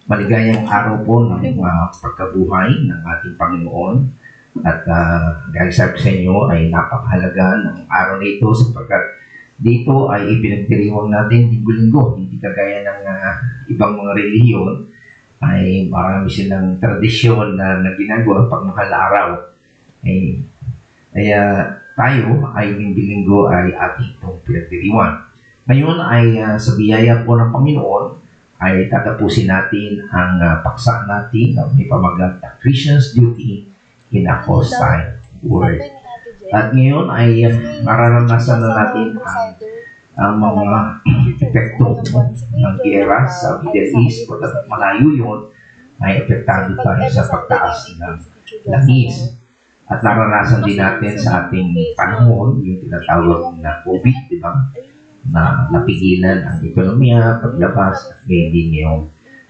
Maligayang araw po ng pagkabuhay ng ating Panginoon. At dahil sabi sa inyo ay napakahalaga ng araw na ito sapagkat dito ay ipinagdiriwang natin linggo-linggo. Hindi kagaya ng ibang mga relihiyon ay marami silang tradisyon na ginagawa pag mahal araw. Kaya tayo ay linggo-linggo ay ating itong pinagdiriwang. Ngayon ay sa biyaya po ng Panginoon ay tatapusin natin ang paksa natin na may pamagat na Christian's Duty in a Hostile World. At ngayon ay mararanasan na natin ang mga epekto ng gera sa Middle East. Pagkat malayo yun, ay epektado tayo sa pagtaas ng langis. At naranasan din natin sa ating panahon yung tinatawag na COVID, di ba? Na napigilan ang ekonomiya, paglabas, at ngayon din ngayon.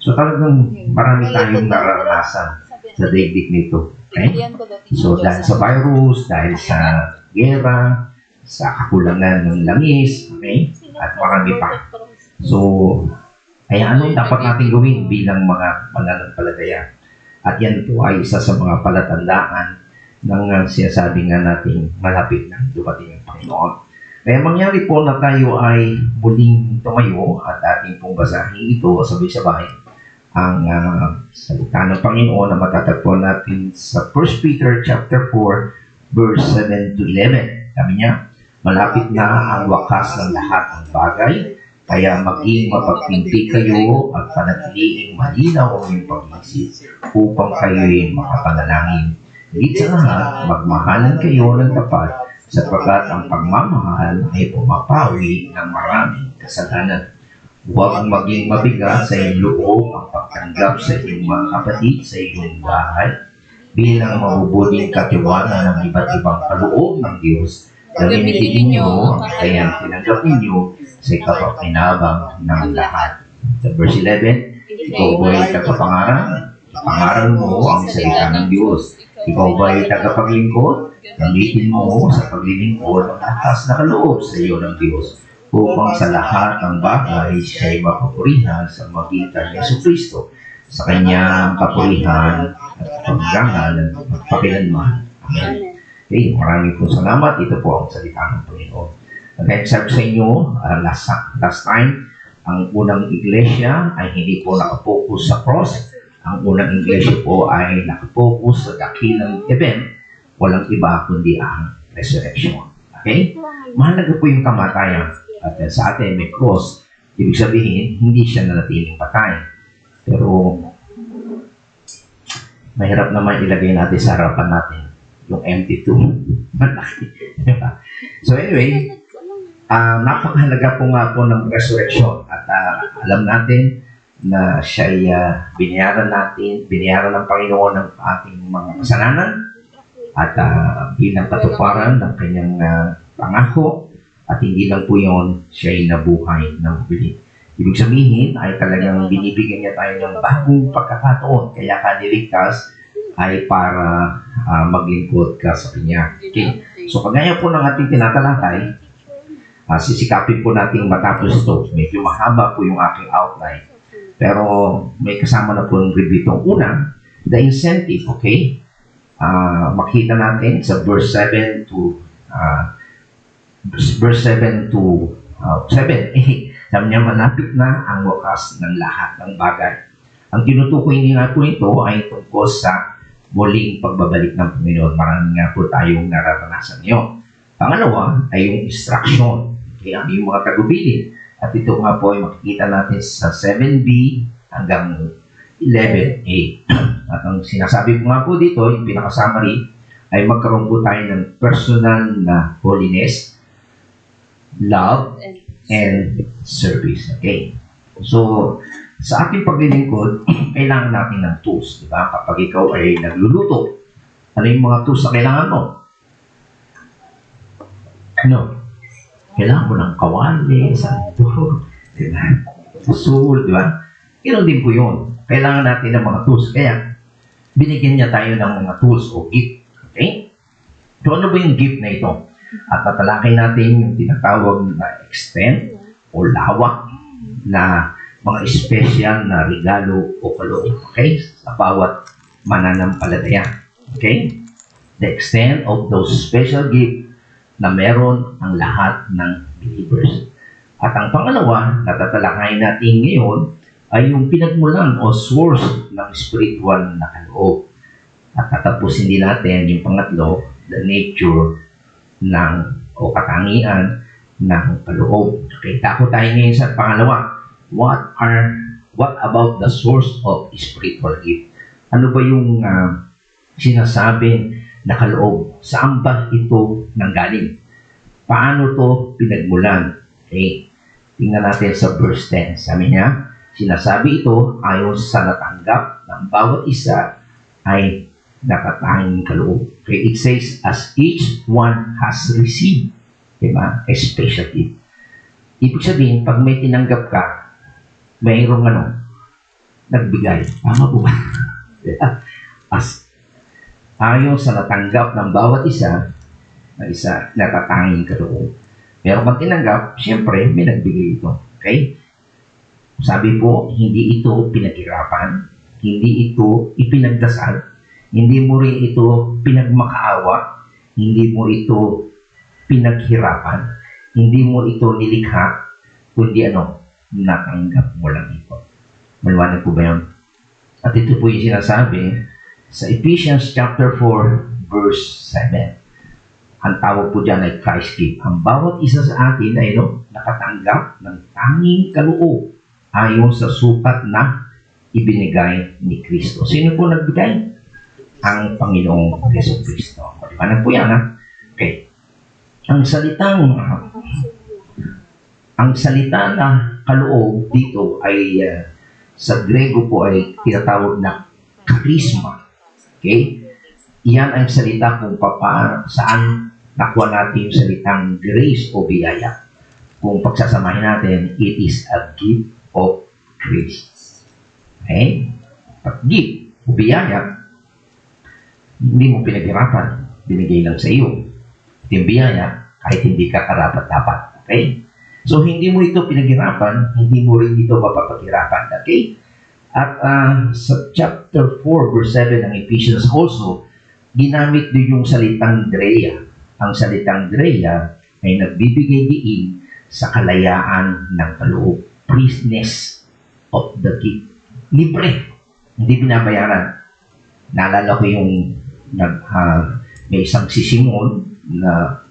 So talagang marami tayong naranasan sa daigdig nito. Okay? So dahil sa virus, dahil sa gera, sa kakulangan ng langis, okay? At marami pa. So, kaya anong dapat natin gawin bilang mga mananampalataya? At yan po ay isa sa mga palatandaan ng sinasabi nga natin malapit na dumating ang Panginoon. Kaya mangyari po na tayo ay muling tumayo at ating pong basahin ito sabay-sabay ang salita ng Panginoon na matatagpuan natin sa 1 Peter chapter 4 verse 7 to 11. Sabi niya, malapit na ang wakas ng lahat ng bagay, kaya maging mapagpinti kayo at panatiliing malinaw ang iyong pag-isip upang kayo'y makapanalangin. Higit sa lahat, magmahalan kayo ng tapat sapagkat ang pagmamahal ay pumapawi ng maraming kasalanan. Huwag maging mabigat sa iyong loob ang pagtanggap sa iyong mga kapatid sa iyong bahay bilang mabubuting katiwala ng iba't ibang kaloob ng Diyos. Gamitin ninyo ang kayang tinanggap ninyo sa kapakinabang ng lahat. Sa verse 11, ikaw ba'y tagapangaral? Ipangaral mo ang salita ng Diyos. Ikaw ba'y tagapaglingkod? Gamitin mo sa paglilingkod ang lakas na kaloob sa iyo ng Diyos upang sa lahat ng bagay siya'y mapapurihan sa magitan ni Jesucristo sa kanyang kapurihan at paggangal at pagpakilanman. Amen. Okay, maraming po salamat. Ito po ang salita ng Panginoon. Nag-accept sa inyo last time, ang unang iglesia ay hindi po nakapokus sa cross. Ang unang iglesia po ay nakapokus sa dakilang event. Walang iba kundi ang resurrection. Okay? Mahalaga po yung kamatayan. At sa atin may cross. Ibig sabihin, hindi siya nanatiling patay. Pero mahirap naman ilagay natin sa harapan natin yung empty tomb. Malaki. So anyway, napakahalaga po nga po ng resurrection. At alam natin na siya'y binayaran ng Panginoon ng ating mga kasalanan at bilang katuparan ng kanyang pangako. At hindi lang po yun, siya'y nabuhay ng muli. Ibig sabihin ay talagang binibigyan niya tayo ng bagong pagkakataon. Kaya ka niligtas ay para maglingkod ka sa Kanya. Okay. So kagaya po ng ating tinatalakay, sisikapin po natin matapos ito. Medyo mahaba po yung aking outline. Pero may kasama na po ng review itong una, the incentive, okay? Makita natin sa verse 7 to 7, sabi niya, malapit na ang wakas ng lahat ng bagay. Ang tinutukoy niya po ito ay tungkol sa muling pagbabalik ng Panginoon. Marami nga po tayong nararanasan ngayon. Pangalawa ay yung instruction. Kaya yung mga tagubilin. At ito nga po ay makikita natin sa 7b hanggang 11a. At ang sinasabi ko nga po dito, yung pinaka-summary, ay magkaroon po tayo ng personal na holiness, love, and service. Okay? So, sa ating paglilingkod, kailangan natin ng tools. Diba? Kapag ikaw ay nagluluto, ano yung mga tools na kailangan mo? Ano? Kailangan mo ng kawali, santo, diba? Usul, diba? Ganoon din po yun. Kailangan natin ng mga tools. Kaya, binigyan niya tayo ng mga tools o gift. Okay? So, ano ba yung gift na ito? At tatalakay natin yung tinatawag na extent o lawak na mga special na regalo o kaloob. Okay? Sa bawat mananampalataya. Okay? The extent of those special gift na meron ang lahat ng believers. At ang pangalawa na tatalakayin natin ngayon ay yung pinagmulan o source ng spiritual na kaloob. At tatapusin din natin yung pangatlo, the nature ng o katangian ng kaloob. Okay, tako tayo ngayon sa pangalawa. What about the source of spiritual gift? Ano ba yung sinasabing na kaloob? Saan ba ito nanggaling? Paano to pinagmulan? Okay, tingnan natin sa verse 10. Sabi niya, sinasabi ito ayon sa natanggap ng bawat isa ay nakatanging kaloob. Okay, it says, as each one has received, diba, a special gift. Ibig sabihin, pag may tinanggap ka, mayroong nagbigay. Tama po ba? As ayon sa natanggap ng bawat isa, na isa natatanging kaloob. Pero pag tinanggap, siyempre, may nagbigay ito. Okay? Sabi po, hindi ito pinaghirapan, hindi ito ipinagdasal, hindi mo rin ito pinagmakaawa, hindi mo ito pinaghirapan, hindi mo ito nilikha, kundi natanggap mo lang ito. Maliwanag po ba yun? At ito po yung sinasabi sa Ephesians chapter 4, verse 7. Ang tawag po dyan ay Christ gift. Ang bawat isa sa atin ay nakatanggap ng tanging kaloob ayon sa sukat na ibinigay ni Kristo. Sino po nagbigay? Ang Panginoong Yesu Kristo. Maliwanag po yan, ha? Okay. Ang salita na kaloob dito ay sa Grego po ay tinatawag na charisma. Okay? Iyan ang salita kung saan nakuha natin yung salitang grace o biyaya. Kung pagsasamahin natin, it is a gift of grace. Okay? Pag gift o biyaya, hindi mo pinaghirapan, binigay lang sa iyo. At yung biyaya, kahit hindi ka karapat-dapat. Okay? So, hindi mo ito pinaghirapan, hindi mo rin ito mapapaghirapan. Okay? At sa chapter 4, verse 7 ng Ephesians also, ginamit din yung salitang Drea. Ang salitang Drea ay nagbibigay diin sa kalayaan ng kaloob. Freeness of the gift. Libre. Hindi binabayaran. Naalala ko yung may isang si Simon na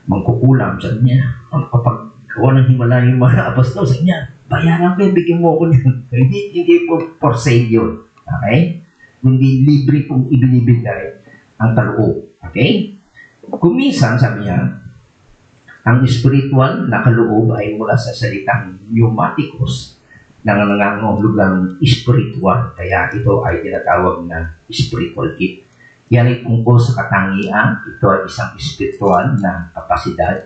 mangkukulam. Sabi niya, kapag gawa ng himala yung mga apostol, sabi niya, bayaran ko, bigyan mo ako niyan. Hindi po for sale yun. Okay? Hindi libre kung ibinibigay ang kaloob. Okay? Kuminsan, sabi niya, ang spiritual na kaloob ay mula sa salitang pneumatikos na nangangahulugang spiritual. Kaya ito ay tinatawag na spiritual gift. Yan ay tungkol sa katangian. Ito ay isang spiritual na kapasidad.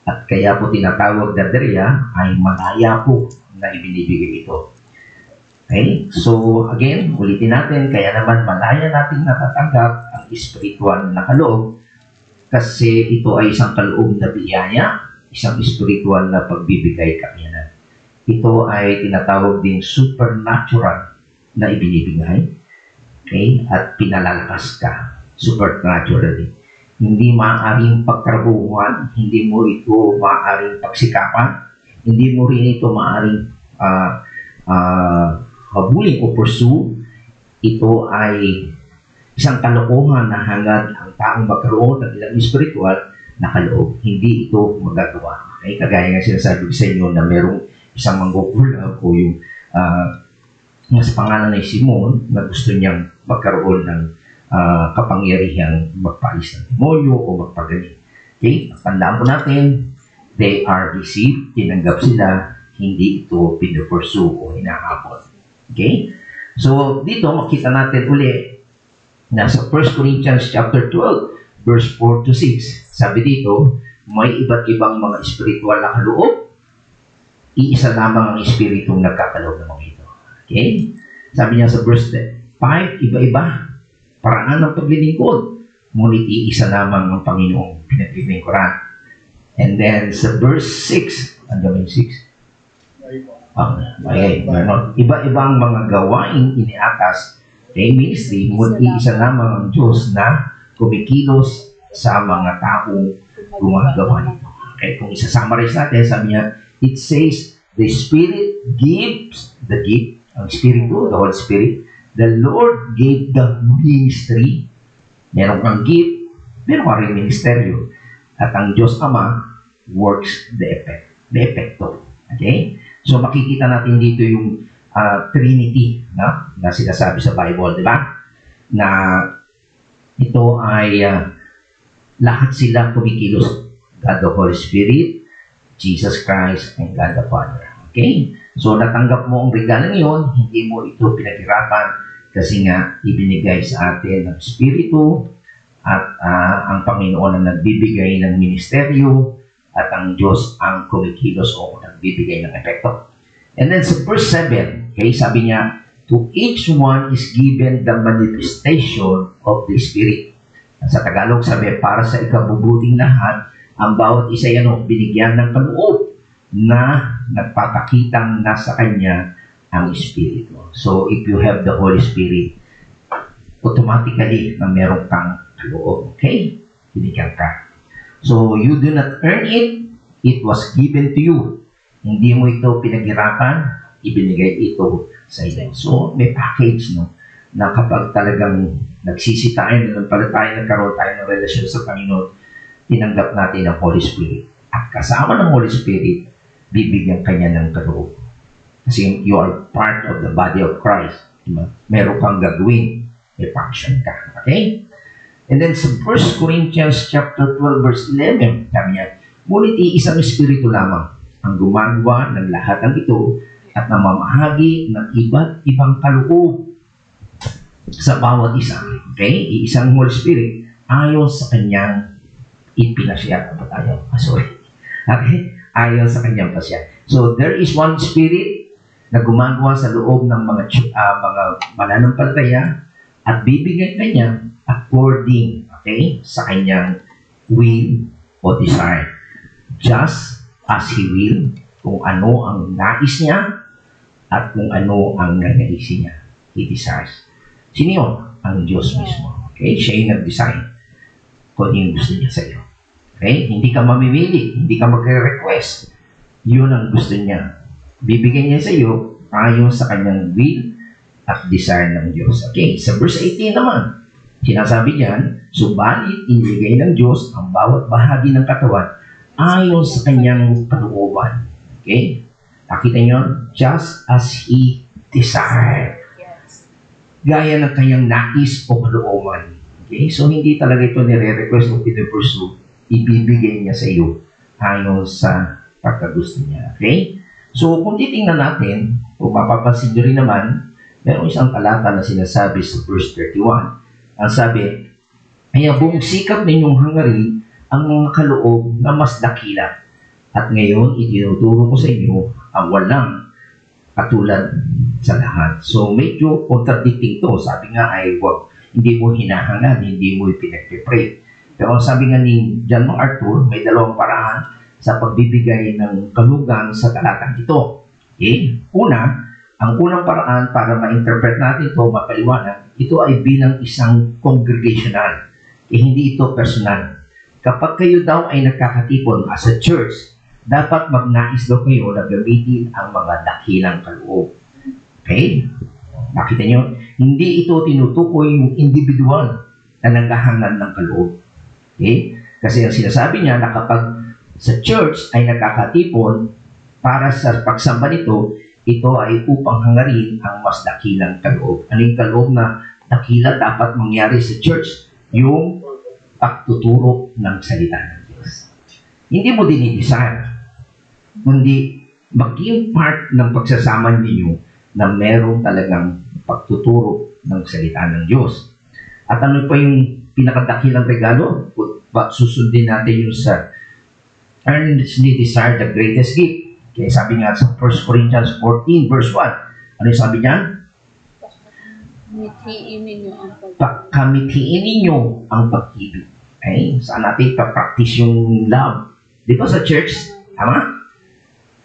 At kaya po tinatawag na Drea ay malaya po na ibinibigay ito. Okay? So, again, ulitin natin, kaya naman malaya natin natatanggap ang spiritual na kaloob kasi ito ay isang kaloob na biyaya, isang spiritual na pagbibigay kakayanan. Ito ay tinatawag ding supernatural na ibinibigay. Okay? At pinalalakas ka supernaturally. Hindi maaaring pagtrabuhan, hindi mo ito maaaring pagsikapan, hindi mo rin ito maaaring habulin o pursue. Ito ay isang kalokohan na hangad ang taong magkaroon ng ilang spiritual na kaloob. Hindi ito magagawa. Okay? Kagaya nga sinasabi sa inyo na merong isang mangkukulam o yung mas pangalan ni Simon na gusto niyang magkaroon ng kapangyarihang magpaalis ng demonyo o magpagaling. Okay? Tandaan po natin, they are received, tinanggap sila, hindi ito pinupursue o hinahabol. Okay? So, dito makita natin uli na sa 1 Corinthians chapter 12, verse 4 to 6, sabi dito, may iba't ibang mga spiritual na kaloob, iisa lamang ang espiritong nagkakaloob ng mga ito. Okay? Sabi niya sa verse 5, iba-iba, paraan ng paglilingkod, ngunit iisa lamang ang Panginoong pinaglilingkuran. And then sa verse 6, ano ba yung 6? Okay, meron. Iba-ibang mga gawain iniatas kay ministry, ngunit iisa lamang ang Diyos na kumikilos sa mga taong gumagawa nito. Okay, kung isa-summarize natin, sabi niya, it says, the Spirit gives the gift, ang Espiritu, the Holy Spirit, the Lord gave the ministry, meron kang gift, meron kang rin ministeryo, at ang Diyos Ama works the effect, the epekto. Okay? So makikita natin dito yung Trinity na sinasabi sa Bible, di ba? Na ito ay lahat sila kumikilos. God the Holy Spirit, Jesus Christ, and God the Father. Okay? So natanggap mo ang regalo ngayon, hindi mo ito pinaghirapan kasi nga ibinigay sa atin ng Espiritu at ang Panginoon ang nagbibigay ng ministeryo at ang Diyos ang kumikilos o nagbibigay ng epekto. And then sa verse 7, okay, sabi niya, to each one is given the manifestation of the Spirit. Sa Tagalog sabi, para sa ikabubuting lahat, ang bawat isa yan binigyan ng panoob na nagpapakitang nasa kanya ang Espiritu. So if you have the Holy Spirit, automatically na meron kang kaloob. Okay? Binigyan ka. So, you do not earn it, it was given to you. Hindi mo ito pinaghirapan, ibinigay ito sa iyo. So, may package, no? Na kapag talagang nagsisi tayo, nagkaroon tayo ng relasyon sa Panginoon, tinanggap natin ang Holy Spirit. At kasama ng Holy Spirit, bibigyan kanya ng kaloob. Kasi you are part of the body of Christ. Diba? Meron kang gagawin, may function ka. Okay? And then sa 1 Corinthians chapter 12 verse 11, sabi niya, ngunit iisang Espiritu lamang ang gumagawa ng lahat ng ito at namamahagi ng iba't ibang kaloob sa bawat isa. Okay? Iisang Holy Spirit ayon sa kanyang ipinasya. Okay? Ayon sa kanyang pasya. So there is one Spirit na gumagawa sa loob ng mga mananampalataya at bibigyan kanya according, okay, sa kanyang will o desire. Just as He will, kung ano ang nais niya at kung ano ang nanaisin niya. He desires. Sino yun? Ang Diyos mismo. Okay? Siya yung nag-design kung yung gusto niya sa iyo. Okay? Hindi ka mamimili. Hindi ka magre-request. Yun ang gusto niya. Bibigyan niya sa iyo ayon sa kanyang will at desire ng Diyos. Okay? Sa verse 18 naman, sinasabi diyan, subalit inibigay ng Diyos ang bawat bahagi ng katawan ayon sa kanyang kalooban. Okay? Nakita niyo? Just as He desired. Gaya ng kanyang nais o kalooban. Okay? So, hindi talaga ito nire-request o pinipursue. Ibibigay niya sa iyo ayon sa pagkagusto niya. Okay? So, kung titingnan natin, kung mapapansin nyo rin naman, meron isang talata na sinasabi sa verse 31. Ang sabi, kaya buong sikap ninyong hangarin ang mga kaloob na mas dakila. At ngayon, itinuturo ko sa inyo ang walang katulad sa lahat. So, medyo contradicting to. Sabi nga ay, hindi mo hinahangad, hindi mo ipinagpipray. Pero sabi nga ni John MacArthur, may dalawang paraan sa pagbibigay ng kalugan sa talatang ito. Okay? Una, ang unang paraan para ma-interpret natin ito, mapaliwanag, ito ay bilang isang congregational. Hindi ito personal. Kapag kayo daw ay nagkakatipon as a church, dapat magnais daw kayo na gamitin ang mga dakilang kaloob. Okay? Nakita nyo? Hindi ito tinutukoy yung individual na nanghahangad ng kaloob. Okay? Kasi ang sinasabi niya na kapag sa church ay nagkakatipon para sa pagsamba nito, ito ay upang hangarin ang mas dakilang kaloob. Ano yung kaloob na dakila dapat mangyari sa church? Yung pagtuturo ng salita ng Diyos. Hindi mo dinidesire, kundi maging part ng pagsasama ninyo na meron talagang pagtuturo ng salita ng Diyos. At ano pa yung pinakadakilang regalo? Susundin natin yung sa earnestly desire the greatest gift. Kaya sabi nga sa 1 Corinthians 14 verse 1, ano yung sabi niyan? Kamitiin ninyo ang pag-ibig. Okay? Saan natin pa-practice yung love? Di ba sa church? Tama?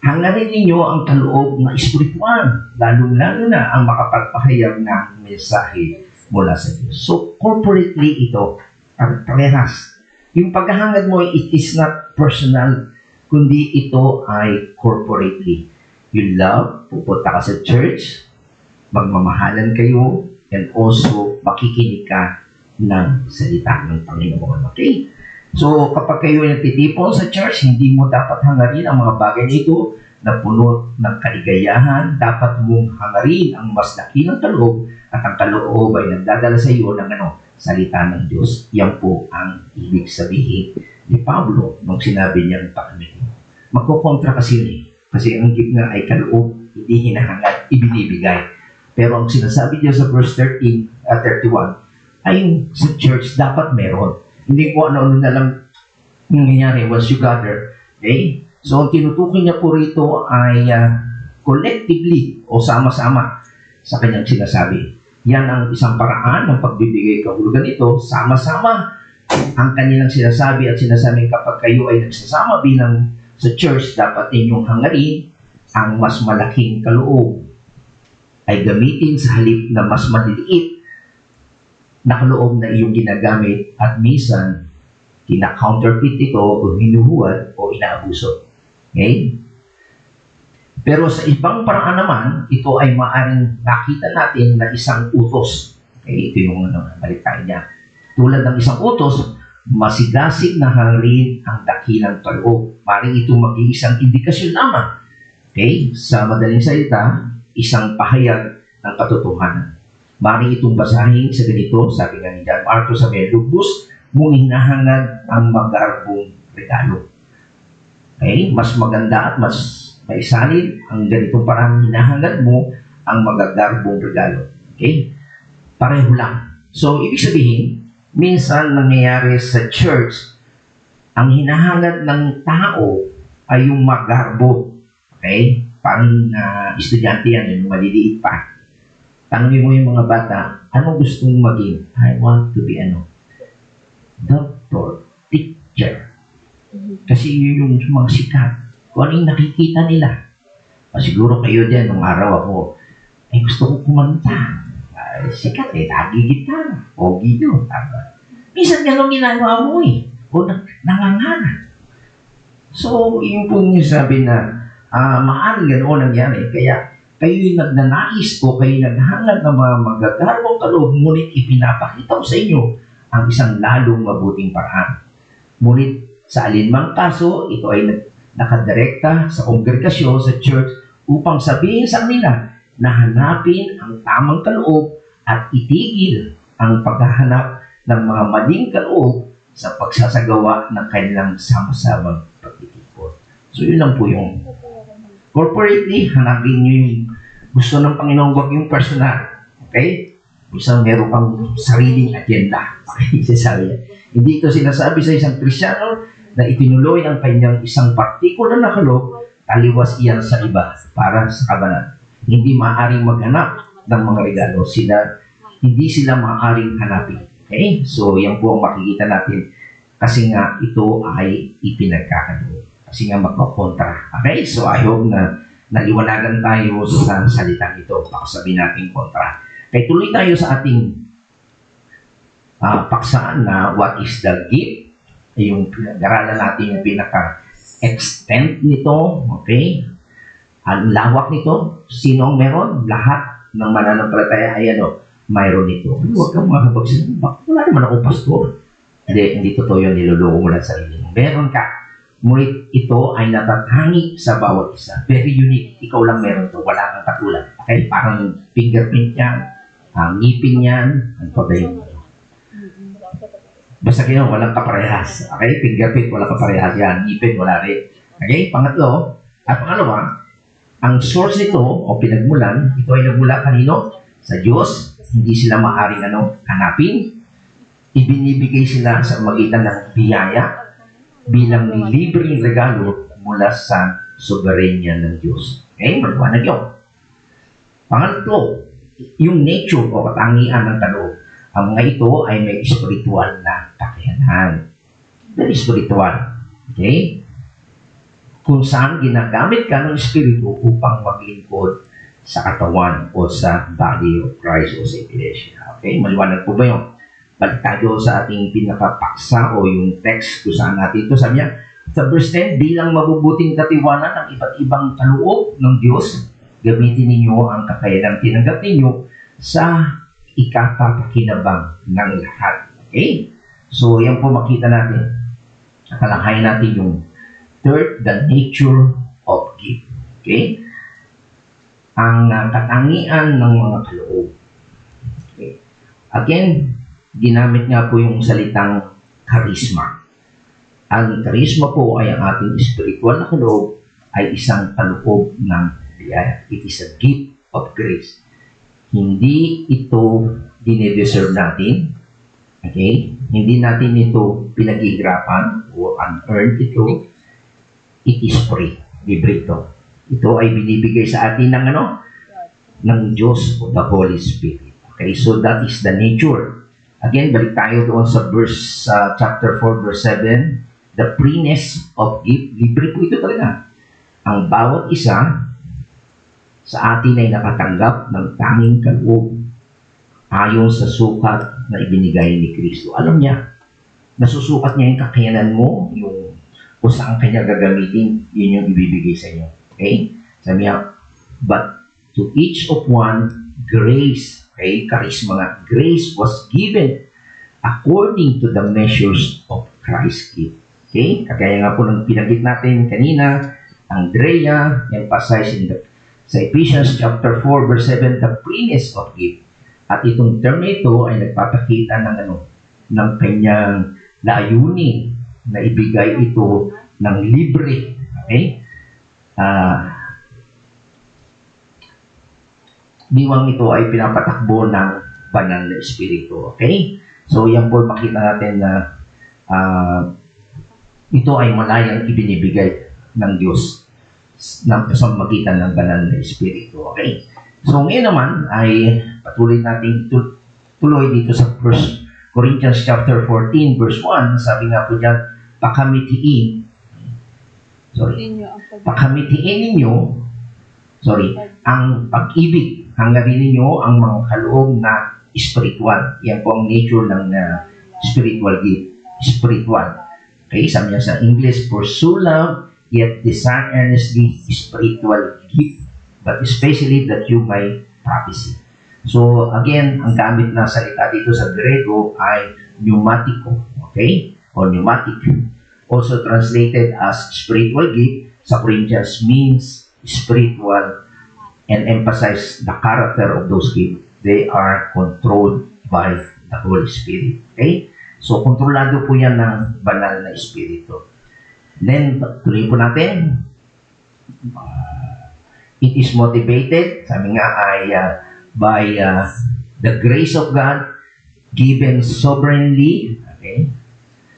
Hangarin ninyo ang kaloob na espiritual, lalong-lalo na ang makapagpahayag ng mensahe mula sa Diyos. So, corporately ito, parehas. Yung paghahangad mo, it is not personal, kundi ito ay corporately. You love, pupunta ka sa church, magmamahalan kayo, and also makikinig ka ng salita ng Panginoon. Okay? So, kapag kayo nagtitipon sa church, hindi mo dapat hangarin ang mga bagay nito na puno ng kaligayahan. Dapat mong hangarin ang mas dakilang kaloob at ang kaloob ay nagdadala sa iyo ng salita ng Diyos. Yan po ang ibig sabihin ni Pablo nung sinabi niyang pakamit mo. Magkukontra kasi yun eh. Kasi ang gift nga ay kaloob, hindi hinahangad, ibinibigay. Pero ang sinasabi niya sa verse 31 ay yung sa church dapat meron. Hindi ko ano-ano na lang nangyayari once you gather. Okay? So, ang tinutukoy niya po rito ay collectively o sama-sama sa kanyang sinasabi. Yan ang isang paraan ng pagbibigay kahulugan ito. Sama-sama ang kanilang sinasabi at sinasabing kapag kayo ay nagsasama bilang sa church, dapat ninyong hangarin ang mas malaking kaloob ay gamitin sa halip na mas maliliit na kaloob na iyong ginagamit at minsan kina-counterfeit ito o hinuhuwad o inaabuso. Okay? Pero sa ibang paraan naman, ito ay maaaring nakita natin na isang utos. Okay? Ito yung balitaan niya. Tulad ng isang utos, masigasig na hangarin ang dakilang kaloob. Maaaring ito maging isang indikasyon lamang. Okay? Sa madaling salita, isang pahayag ng katotohanan. Maaaring itong basahin sa ganito, sabi nga ni John Marcos sa Lubos, mong hinahangad ang magarbong regalo. Okay? Mas maganda at mas maisanib ang ganitong parang hinahangad mo ang magagarbong regalo. Okay? Pareho lang. So, ibig sabihin, minsan nangyayari sa church, ang hinahangad ng tao ay yung magarbo. Okay? Parang estudyante yan, yung maliliit pa. Tanungin mo yung mga bata, ano gusto mong maging? I want to be doctor, teacher. Kasi yun yung mga sikat. Kung ano yung nakikita nila. Siguro kayo din, nung araw ako, ay gusto ko kumanta. Sikat eh, nagigitara. Pogi yun. Minsan gano'ng ginagawa mo eh. O nangangana. So, yun po yung sabi na maaaring gano'n nangyari. Kaya, kayo'y nagnanais o kayo'y naghangad ng mga magagarbong kaloob, ngunit ipinapakita ko sa inyo ang isang lalong mabuting paraan. Ngunit sa alinmang kaso, ito ay nakadirekta sa kongregasyon, sa church, upang sabihin sa kanila na hanapin ang tamang kaloob at itigil ang paghahanap ng mga maling kaloob sa pagsasagawa ng kanilang sama-samang pagtitipon. So, yun lang po yung corporately, hanapin nyo yung gusto ng Panginoon, wag yung personal. Okay? Isang meron kang sariling agenda. Okay? Sasabi niya. Hindi ito sinasabi sa isang Kristiyano na itinuloy ang kanyang isang partikular na kaloob, taliwas iyan sa iba para sa kabanat. Hindi maaaring maghanap ng mga regalo. Hindi sila maaaring hanapin. Okay? So, yan po ang makikita natin kasi nga ito ay ipinagkakaloob. Kasi nga magpakontra. Okay? So, I hope na naliwanagan tayo sa salitang ito. Baka sabihin natin kontra. Kaya tuloy tayo sa ating paksaan na what is the gift. Yung pinag-aralan natin yung pinaka-extent nito. Okay? Ang lawak nito. Sino ang meron? Lahat ng mananampalataya ay mayroon nito. Huwag kang makapagsabi. Wala naman ako pastor. Hindi totoo yun. Niloloko mo lang sarili mo. Meron ka. Ngunit ito ay natatangi sa bawat isa. Very unique. Ikaw lang meron to. Wala kang katulad. Okay? Parang fingerprint yan. Ang ngipin yan. Ano pa ba yun? Basta kayo, walang kaparehas. Okay? Fingerprint, walang kaparehas yan. Ngipin, wala rin. Okay? Pangatlo. At pangalawa, ang source nito o pinagmulan, ito ay nagmula kanino? Sa Diyos. Hindi sila maaaring hanapin. Ibinibigay sila sa magitan ng biyaya bilang libreng regalo mula sa soberenya ng Diyos. Okay? Maliwanag yun. Pangatlo, yung nature o katangian ng kaloob. Ang mga ito ay may spiritual na kakayahan. Very spiritual. Okay? kung saan ginagamit ka ng Espiritu upang maglingkod sa katawan o sa body of Christ o sa iglesia. Okay? Maliwanag po ba yun? Balik tayo sa ating pinakapaksa o yung text kung saan natin ito. Sabi niya, sa verse 10, bilang mabubuting katiwanan ng iba't ibang kaloob ng Diyos, gamitin ninyo ang kakayanang tinanggap ninyo sa ikatapakinabang ng lahat. Okay? So, yan po makita natin. Nakalakay natin yung third, the nature of gift. Okay? Ang katangian ng mga kaloob. Okay. Again, ginamit nga po yung salitang charisma. Ang charisma po ay ang ating spiritual na kaloob ay isang kaloob ng biyaya. It is a gift of grace. Hindi ito dinideserve natin. Okay? Hindi natin ito pinaghihirapan o unearned ito. It is free. Libre ito. Ito ay binibigay sa atin ng ng Diyos o the Holy Spirit. Okay, so that is the nature. Again, balik tayo doon sa verse, chapter 4, verse 7. The freeness of gift. Libre po ito talaga. Ang bawat isa sa atin ay nakatanggap ng tanging kaloob ayon sa sukat na ibinigay ni Kristo. Alam niya, nasusukat niya yung kakayanan mo, yung kung saan kanya gagamitin, yun yung ibibigay sa inyo. Okay? Sabi niya, but to each of one, grace, okay, charisma nga, grace was given according to the measures of Christ's gift. Okay? Kagaya nga po ng pinagit natin kanina, Andrea, emphasized sa Ephesians chapter 4, verse 7, the freeness of gift. At itong term na ito ay nagpapakita ng kanyang layunin na ibigay ito ng libre. Okay? Diwang ito ay pinapatakbo ng banal na espiritu. Okay? So, yan po makita natin na ito ay malayang ibinibigay ng Diyos sa magitan ng banal na espiritu. Okay? So, ngayon naman ay patuloy natin tuloy dito sa 1 Corinthians chapter 14, verse 1. Sabi nga po dyan, pakamitiin ninyo ang pag-ibig, hanggarin ninyo ang mga kaloob na spiritual. Yan po ang nature ng spiritual gift. Spiritual. Okay, sabi niya sa English, pursue love, yet desire earnestly spiritual gift, but especially that you may prophecy. So, again, ang gamit na salita dito sa Grego ay pneumatiko. Okay? Or pneumatic. Also translated as spiritual gift sa Corinthians means spiritual and emphasize the character of those gifts. They are controlled by the Holy Spirit. Okay? So, kontrolado po yan ng banal na espiritu. Then, tuloy po natin. It is motivated, sabi nga ay by the grace of God given sovereignly, okay?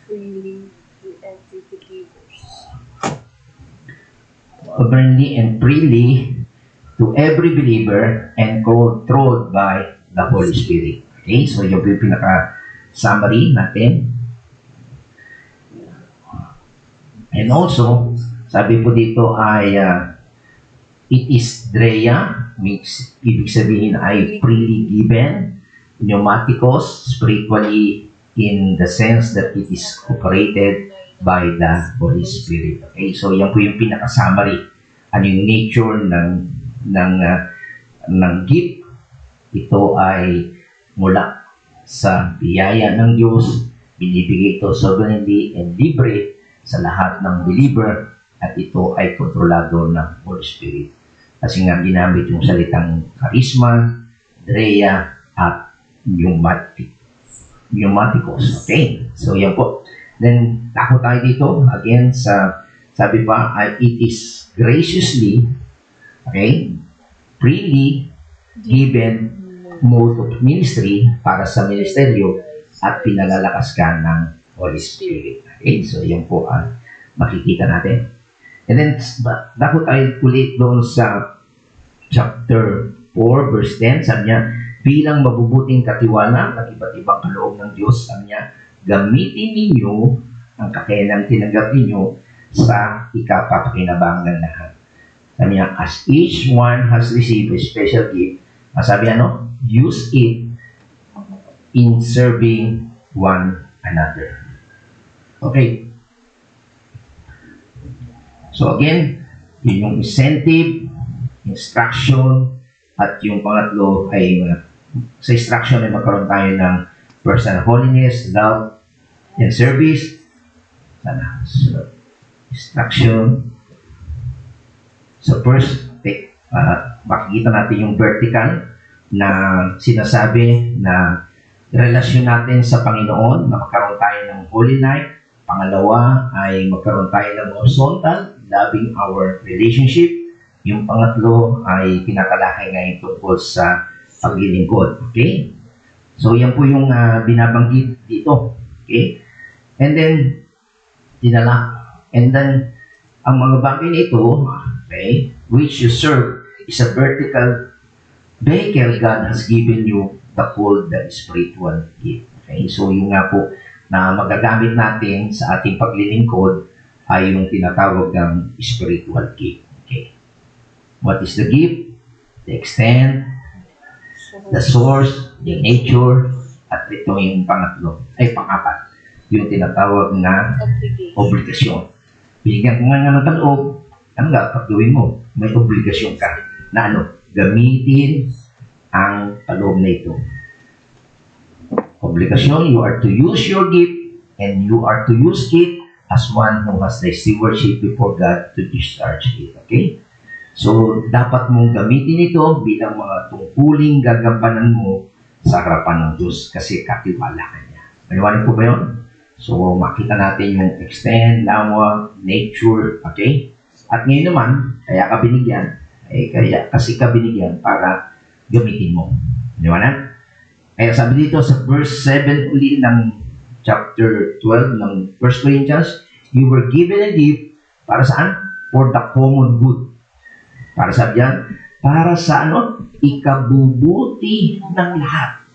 Freely to every believers. Sovereignly and freely to every believer and controlled by the Holy Spirit. Okay, so yung pinaka-summary natin. And also, sabi po dito ay it is Drea, means ibig sabihin ay freely given, pneumatikos, spiritually in the sense that it is operated by the Holy Spirit. Okay, so yan po yung pinaka-summary. Ano yung nature ng gift? Ito ay mula sa biyaya ng Diyos, binibigay ito sovereignly and libre sa lahat ng believer at ito ay kontrolado ng Holy Spirit. Kasi nga ginamit yung salitang charisma, Drea, at pneumatikos. Okay? So, yan po. Then, tako tayo dito. Again, sabi pa, it is graciously, okay, freely given mode of ministry para sa ministeryo at pinalalakas ka ng Holy Spirit. Okay? So, yan po ang makikita natin. And then, dako tayo ulit doon sa chapter 4, verse 10. Sabi niya, bilang mabubuting katiwala ng iba't ibang kaloob ng Diyos, sabi niya, gamitin ninyo ang kakayanang tinanggap ninyo sa ikapapakinabangan ng lahat. Sabi niya, as each one has received a special gift, sabi ano, use it in serving one another. Okay. So again, yun yung incentive, instruction, at yung pangatlo ay sa instruction ay magkaroon tayo ng personal holiness, love, and service. Sana. So, instruction. So first, makikita natin yung vertical na sinasabi na relasyon natin sa Panginoon, na magkaroon tayo ng holy life. Pangalawa ay magkaroon tayo ng horizontal, loving our relationship. Yung pangatlo ay pinakalaki ngayon tungkol sa paglilingkod. Okay? So, yan po yung binabanggit dito. Okay? And then, ang mga bagay na ito, okay, which you serve is a vertical vehicle God has given you the whole the spiritual gift. Okay? So, yung nga po na magagamit natin sa ating paglilingkod ay yung tinatawag ng spiritual gift. Okay? What is the gift? The extent, the source, the nature, at ito yung pangapat, yung tinatawag na obligasyon. Binigyan ko nga ng kaloob, ano nga, pag gawin mo, may obligasyon ka na gamitin ang kaloob na ito. Obligasyon, you are to use your gift and you are to use it as one who has the stewardship before God to discharge it. Okay? So, dapat mong gamitin ito bilang mga tungkuling gagampanan mo sa harapan ng Diyos kasi katiwala ka niya. Maliwanag po ba yun? So, makita natin yung extent, lawa, nature, okay? At ngayon naman, kaya ka binigyan, kasi ka binigyan para gamitin mo. Maliwanag? Kaya sabi dito sa verse 7 uli ng chapter 12 ng 1 Corinthians, you were given a gift para saan? For the common good. Para sa diyan, para sa ikabubuti ng lahat.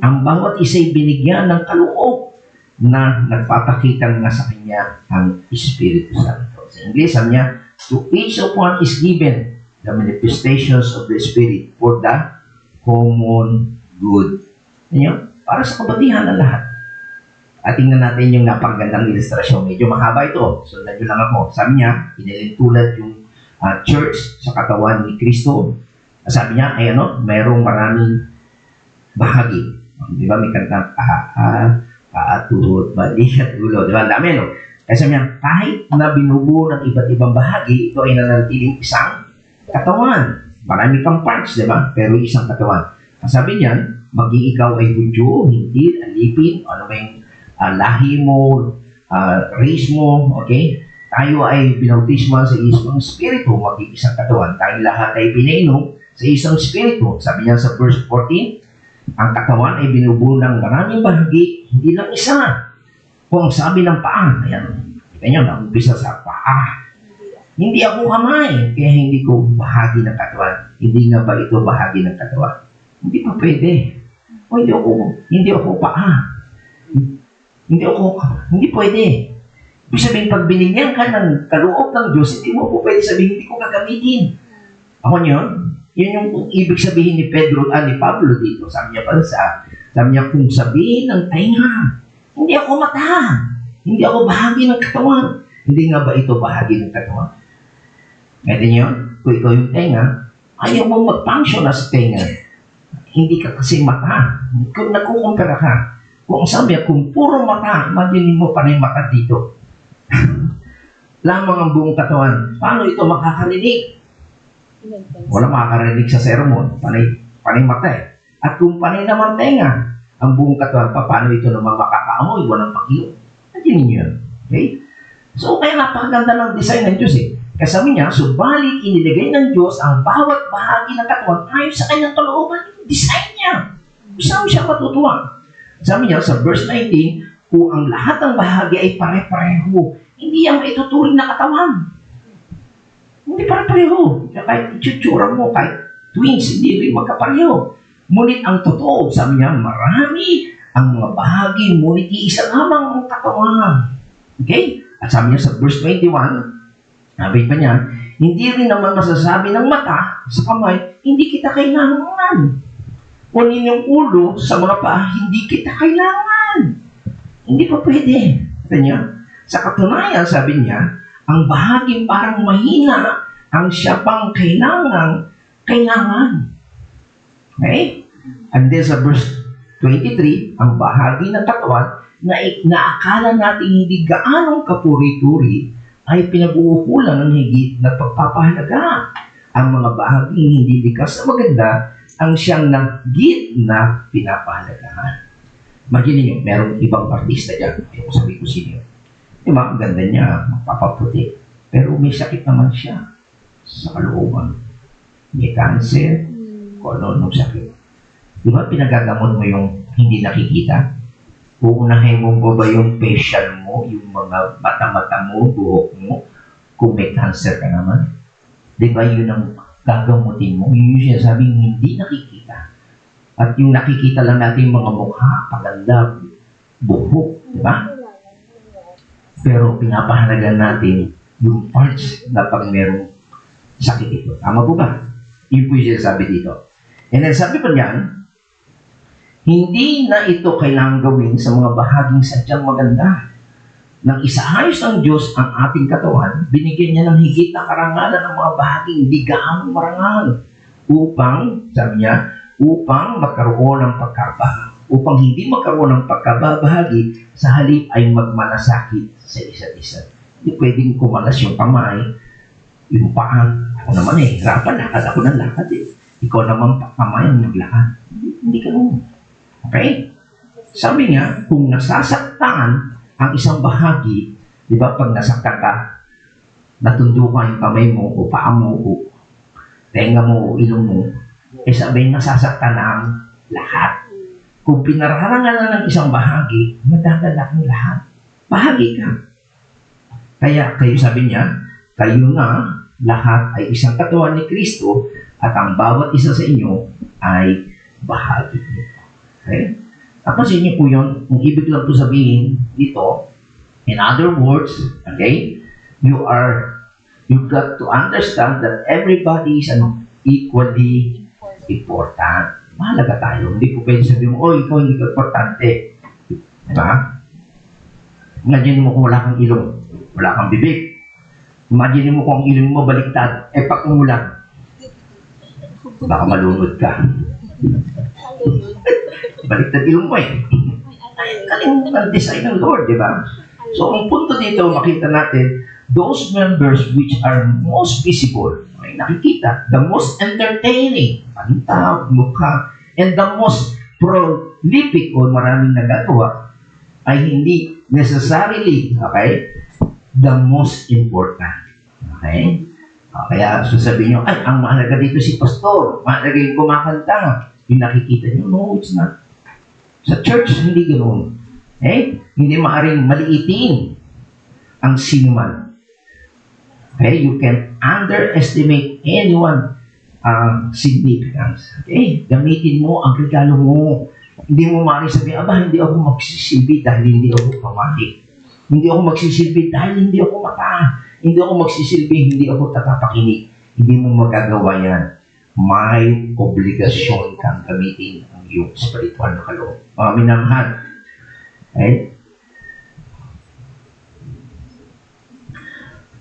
Ang bawat isa'y binigyan ng kaloob na nagpapakita nga sa kanya ang Espiritu Santo. Sa English, sabi niya, to each of one is given the manifestations of the Spirit for the common good. Yan, para sa kabutihan ng lahat. At tingnan natin yung napakagandang ilustrasyon. Medyo mahaba ito. Sundan nyo lang ako. Sabi niya, inilintulad yung church sa katawan ni Kristo. Sabi niya, ay mayroong maraming bahagi. Di ba, may kanta, tuhod, bali, at ulo. Di ba, ang dami, Kaya sabi niya, kahit na binubuo ng iba't ibang bahagi, ito ay nananatiling isang katawan. Marami kang parts, di ba? Pero isang katawan. Sabi niya, maging ikaw ay Hudyo, hindi, alipin, ano ba yung lahi mo, race mo, okay? Tayo ay binautisma sa isang spirito, maging isang katawan. Tayong lahat ay pinainom sa isang spirito. Sabi niya sa verse 14, ang katawan ay binubuo ng maraming bahagi, hindi lang isa. Kung sabi ng paa, ayan, kita niyo, naumpisa sa paa. Hindi ako kamay, kaya hindi ko bahagi ng katawan. Hindi nga ba ito bahagi ng katawan? Hindi pa pwede. O hindi ako paa. Hindi pwede. Ibig sabihin, pag binigyan ka ng kaloob ng Diyos, hindi mo po pwede sabihin, hindi ko gagamitin. Ako yun? Yun yung ibig sabihin ni Pablo dito. Sabi niya, kung sabihin ng tainga, hindi ako mata. Hindi ako bahagi ng katawan. Hindi nga ba ito bahagi ng katawan? Ngayon yun, kung ikaw yung tenga, ayaw mo mag-function as tenga. Hindi ka kasi mata. Kung nagkukumpara ka, kung sabi kung puro mata, imagine mo pa na yung mata dito. Lamang ang buong katawan. Paano ito makakarinig? Wala makakarinig sa sermon. Panay mata eh. At kung panay naman tenga, ang buong katawan, paano ito naman makakaamoy? Walang pakilong. Imagine niyo yun. Okay? So, kaya napakaganda ng design ng Diyos eh. Kasama niya, subalit inilagay ng Diyos ang bawat bahagi ng katawan ayon sa kanyang kalooban. Design niya. Saan siya matutuwa? Sabi niya sa verse 19, kung ang lahat ng bahagi ay pare-pareho, hindi yan maituturing na katawan. Hindi pare-pareho. Kahit itsura mo, kahit twins, hindi rin magkapareho. Ngunit ang totoo, sabi niya, marami ang mga bahagi, ngunit iisa lamang ang katawan. Okay? At sabi niya sa verse 21, sabi pa niya, hindi rin naman masasabi ng mata sa kamay, hindi kita kailangan. Kunin yung ulo sa mga paa, hindi kita kailangan. Hindi pa pwede. Kanya, sa katunayan, sabi niya, ang bahaging parang mahina, ang siya pang kailangan. Okay? And then sa verse 23, ang bahagi ng katawan na akala natin hindi gaanong kapuri-turi ay pinag-uukulan ng higit na pagpapahalaga. Ang mga bahaging hindi likas na maganda ang siyang nagit na pinapahalagahan. Imagine niyo, merong ibang artista dyan. Ayaw ko sabihin ko sino. Diba, ang ganda niya, magpapaputi. Pero may sakit naman siya sa kalooban. May cancer, kung ano sakit. Diba, pinagagamot mo yung hindi nakikita? Uunahin mo ba yung facial mo, yung mga mata-mata mo, buhok mo, kung may cancer ka naman? Diba, yun ang gagamutin mo? Yun yung sinasabing hindi nakikita. At yung nakikita lang natin mga mukha, paganda, buhok, diba? Pero pinapahalagan natin yung parts na pag merong sakit ito. Tama po ba? Yun po yung sinasabi dito. And then sabi pa niyan, hindi na ito kailangang gawin sa mga bahaging sadyang maganda. Nang isaayos ng Diyos ang ating katawan, binigyan niya ng higit na karangalan ng mga bahaging hindi gaano marangal. Upang, sabi niya, upang magkaroon ng upang hindi magkaroon ng pagkababahagi, sa halip ay magmalasakit sa isa't isa. Hindi pwedeng kumalas yung kamay, yung paa. Ako naman hirapan, lakad ako ng lakad Ikaw naman kamay ang naglakad. Hindi ka naman. Okay? Sabi niya, kung nasasaktan ang isang bahagi, di ba pag nasaktan ka, natundukan yung kamay mo, o paa mo, o tenga mo, o ilong mo, sabi nasasaktan na ang lahat. Kung pinararangalan ng isang bahagi, madadala ang lahat. Bahagi ka. Kaya kayo sabi niya, kayo na lahat ay isang katawan ni Kristo at ang bawat isa sa inyo ay bahagi niyo. Okay? Tapasin niyo po yun. Kung ibig lang po sabihin dito, in other words, okay, you've got to understand that everybody is equally important. Mahalaga tayo. Hindi po pwede sabihin mo, ikaw hindi ka importante. Diba? Imagine mo kung wala kang ilong, wala kang bibig. Imagine mo kung ang ilong mo baliktad, pak mo lang. Baka malunod ka. Baliktad ilong mo Galing ng design ng Lord, di ba? So, ang punto dito, makita natin, those members which are most visible, ay nakikita, the most entertaining, panta, mukha, and the most prolific o maraming nagagawa, ay hindi necessarily, okay, the most important. Okay? Kaya sasabihin nyo, ay, ang mahalaga dito si pastor, mahalaga yung kumakanta. Yung nakikita nyo, no, it's not. Sa church, hindi ganoon. Hindi maaaring maliitin ang sinuman. Okay? You can underestimate anyone significance. Okay? Gamitin mo ang regalo mo. Hindi mo maaaring sabihin, hindi ako magsisilbi dahil hindi ako pamahig. Hindi ako magsisilbi dahil hindi ako mata. Hindi ako magsisilbi, hindi ako tatapakinig. Hindi mo magagawa yan. May obligasyon kang gamitin ang iyong spiritual na kaloob. Minamahal. Okay?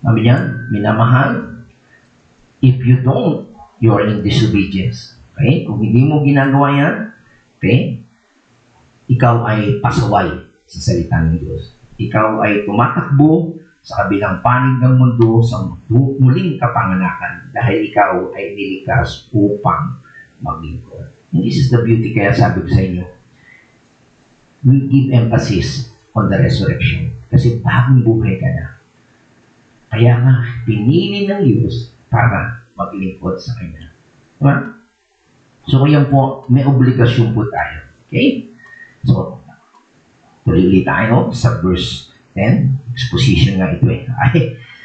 Sabi niya, minamahal, if you don't, you are in disobedience. Okay? Kung hindi mo ginagawa yan, okay, ikaw ay pasaway sa salita ng Diyos. Ikaw ay tumatakbo sa kabilang panig ng mundo sa muling kapanganakan dahil ikaw ay nilikas upang maglingkod. And this is the beauty, kaya sabi ko sa inyo, we give emphasis on the resurrection kasi bagong buhay ka na. Kaya nga, pinili ng Diyos para maglingkod sa Kanya. Diba? So, yan po, may obligasyon po tayo. Okay? So, tuloy tayo sa verse 10. Exposition nga ito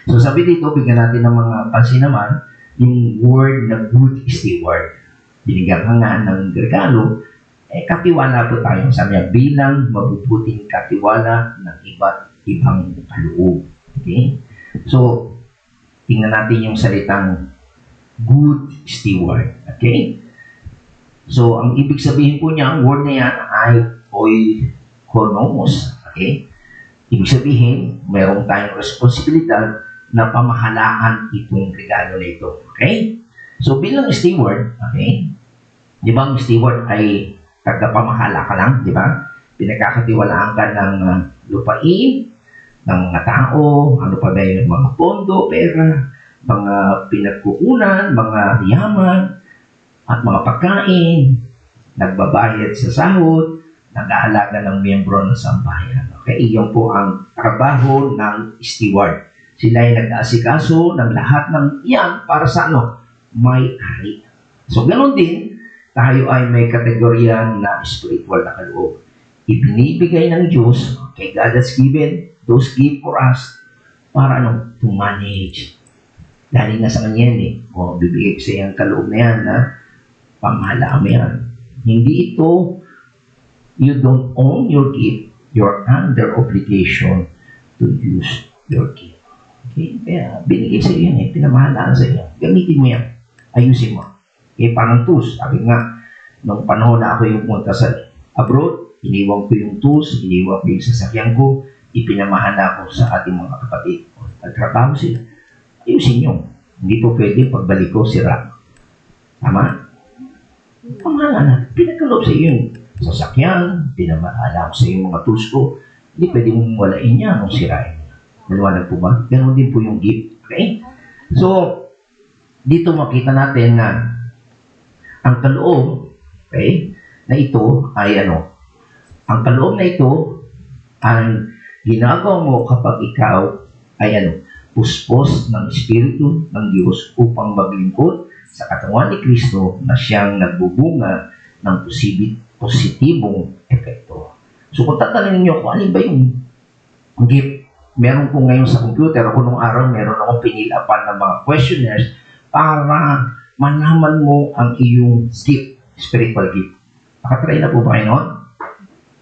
So, sabi dito, bigyan natin ng mga pansin naman, yung word na good steward. Binigyan ka nga ng regalo, katiwala po tayo. Sabi niya, bilang mabubuting katiwala ng iba't ibang kaloob. Okay? So, tingnan natin yung salitang good steward. Okay? So, ang ibig sabihin po niya, ang word na yan ay oikonomos. Okay? Ibig sabihin, mayroong tayong responsibilidad na pamahalaan itong regalo na ito. Okay? So, bilang steward, okay, di ba ang steward ay tagapamahala ka lang, di ba? Pinagkakatiwalaan ka ng lupain, ng mga tao, ano pa ba yung mga pondo, pera, mga pinagkukunan, mga yaman, at mga pagkain, nagbabayad sa sahod, nag-aalaga ng miyembro ng sambahayan. Okay, iyon po ang trabaho ng steward. Sila ay nag-aasikaso ng lahat ng iyan para sa ano? May-ari. So, ganoon din, tayo ay may kategorya na spiritual na kaloob. Ibinibigay ng Diyos, okay, God has given those gifts for us para ano? To manage. Dahil nga sa kanya yan eh. O, bibigay ko sa iyang kaloob na yan na pamahalaan mo yan. Hindi ito, you don't own your gift, you're under obligation to use your gift. Okay? Kaya binigay sa iyo yan eh, pinamahalaan sa iyo. Gamitin mo yan. Ayusin mo. Okay, parang tools. Sabi nga, nung panahon na ako yung punta sa abroad, iniwan ko yung tools, iniwan ko yung sasakyan ko, ipinamahala ko sa ating mga kapatid. Nagtrabaho sila. Ayusin nyo. Hindi po pwede pagbalik ko sira. Tama? Pamahala na. Pinagkaloob sa iyo yung sasakyan, pinamahala ko sa iyo yung mga tools ko. Hindi pwede mong walain niya nung sirain niya. Maliwanag po ba? Ganon din po yung gift. Okay? So, dito makita natin na ang kaloob, okay, na ito ay ano? Ang kaloob na ito ang ginagawa mo kapag ikaw ay ano? Puspos ng Espiritu ng Diyos upang maglingkod sa katawan ni Kristo na siyang nagbubunga ng positibong epekto. So kung tatanungin niyo kung alin ba yung gift, meron ko ngayon sa computer, ako nung araw meron akong pinilapan ng mga questionnaires para malaman mo ang iyong gift, spiritual gift. Nakatry na po ba kayo noon?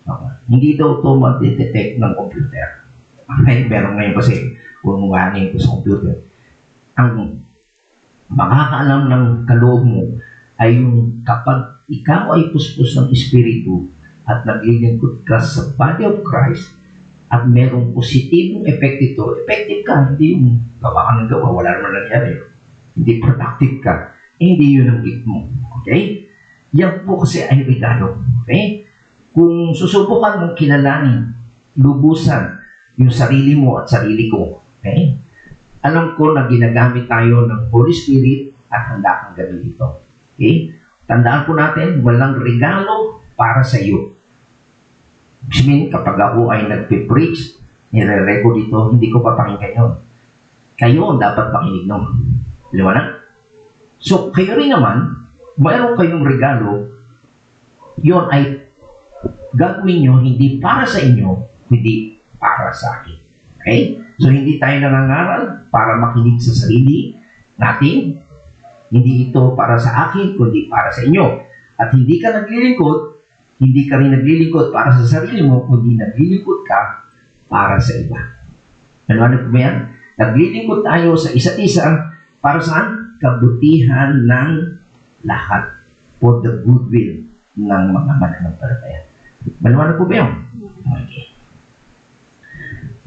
Okay. Hindi daw ito mag-detect ng computer. Okay, meron ngayon kasi kumuhanin ko sa computer. Ang makakaalam ng kaloob mo ay yung kapag ikaw ay puspos ng Espiritu at naglilingkod ka sa body of Christ at merong positibong effect ito, effective ka, hindi yung gawa ka ng gawa, wala naman nangyari. Hindi productive ka, hindi yun ang gift mo. Okay? Yan po kasi ay regalo. Okay? Kung susubukan mong kilalanin, lubusan yung sarili mo at sarili ko, okay? Alam ko na ginagamit tayo ng Holy Spirit at handa kang gawin ito. Okay? Tandaan po natin, walang regalo para sa iyo. Ibig kapag ako ay nagpipreach, nire-record dito, hindi ko papakinggan yun. Kayo ang dapat pakinig nun. Liwanag? So, kayo rin naman, mayroon kayong regalo, yun ay gagawin nyo hindi para sa inyo, hindi para sa akin. Okay? So, hindi tayo nangangaral para makinig sa sarili natin. Hindi ito para sa akin, kundi para sa inyo. At hindi ka naglilingkod, hindi ka rin naglilingkod para sa sarili mo, kundi naglilingkod ka para sa iba. Ano po ba yan? Naglilingkod tayo sa isa't isa para saan? Kabutihan ng lahat for the goodwill ng mga mananampalataya. Maliwanag po ba yun? Okay.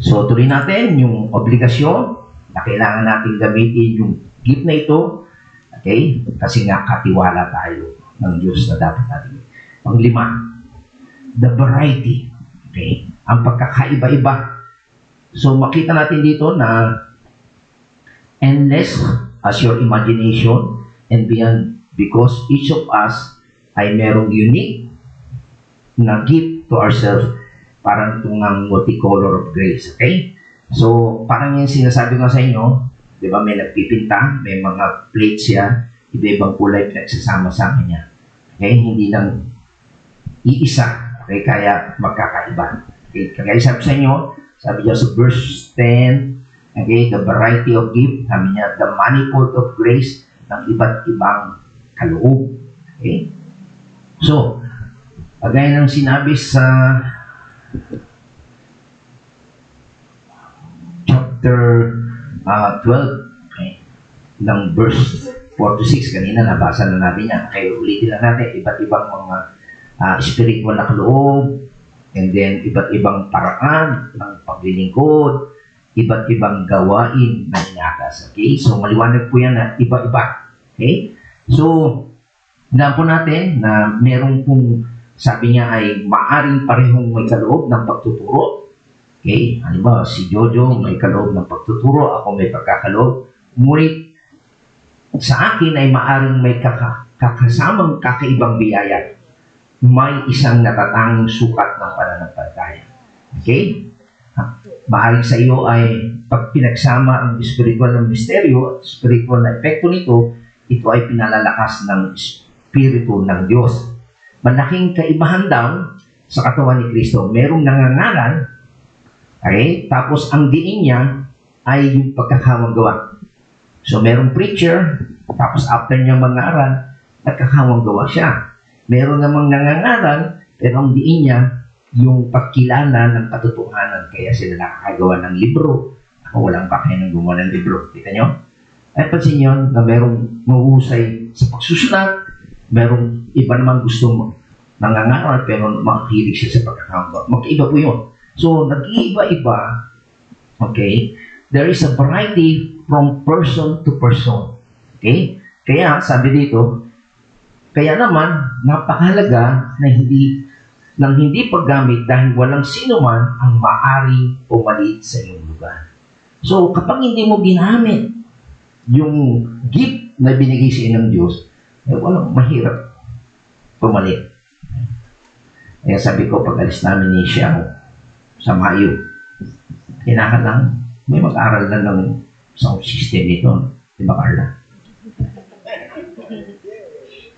So, tuloy natin yung obligasyon na kailangan natin gamitin yung gift na ito. Okay? Kasi nga katiwala tayo ng Diyos na dapat natin. Panglima, the variety. Okay? Ang pagkakaiba-iba. So, makita natin dito na endless as your imagination and beyond, because each of us ay merong unique na gift to ourselves, parang tungang multicolor of grace. Okay? So, parang yung sinasabi ko sa inyo, di ba, may nagpipinta, may mga plates siya, iba-ibang kulay pinagsasama-sama niya. Okay? Hindi lang iisa. Okay? Kaya magkakaiba. Okay? Kaya sabi sa inyo, sabi niya sa verse 10, okay, the variety of gift, sabi niya, the manifold of grace ng iba't ibang kaloob. Okay? So, pagaya ng chapter 12, okay, ng verse 4 to 6. Kanina nabasa na natin yan. Kaya ulitin lang natin, iba't ibang mga spiritual na kaloob, and then iba't ibang paraan ng paglilingkod, iba't ibang gawain na inakas. Okay? So, maliwanag po yan na iba-iba. Okay? So, alam po natin na meron pong, sabi niya ay maaring parehong may kaloob ng pagtuturo. Okay? Halimbawa, si Jojo may kaloob ng pagtuturo, ako may pagkakaloob. Ngunit, sa akin ay maaring may kakasamang kakaibang biyaya. May isang natatanging sukat ng pananampalataya. Okay? Maaring sa iyo ay pag pinagsama ang spiritual na misteryo at spiritual na epekto nito, ito ay pinalalakas ng Espiritu ng Diyos. Malaking kaibahan daw sa katawan ni Kristo. Merong nangangaral, okay? Tapos ang diin niya ay yung pagkakawang gawa. So merong preacher, tapos after niya mangaral, nagkakawang gawa siya. Meron namang nangangaral, pero ang diin niya, yung pagkilala ng katotohanan. Kaya sila nakakagawa ng libro. Ako walang pakay ng gumawa ng libro. Kita nyo? Ay pansin nyo na merong mahusay sa pagsusulat, merong iba naman gusto nangangaral, pero makakilig siya sa pagkakagawa. Magkaiba po yun. So, nag-iiba-iba, okay? There is a variety from person to person. Okay? Kaya, sabi dito, kaya naman, napakahalaga na hindi paggamit dahil walang sino man ang maaring pumalit sa iyong lugar. So, kapag hindi mo ginamit yung gift na binigay sa inyo ng Diyos, eh, walang mahirap pumalit. Kaya sabi ko, pag alis namin ni Xiao sa Mayo, kailangan lang may mag-aral na ng sound system nito. Diba, Carla?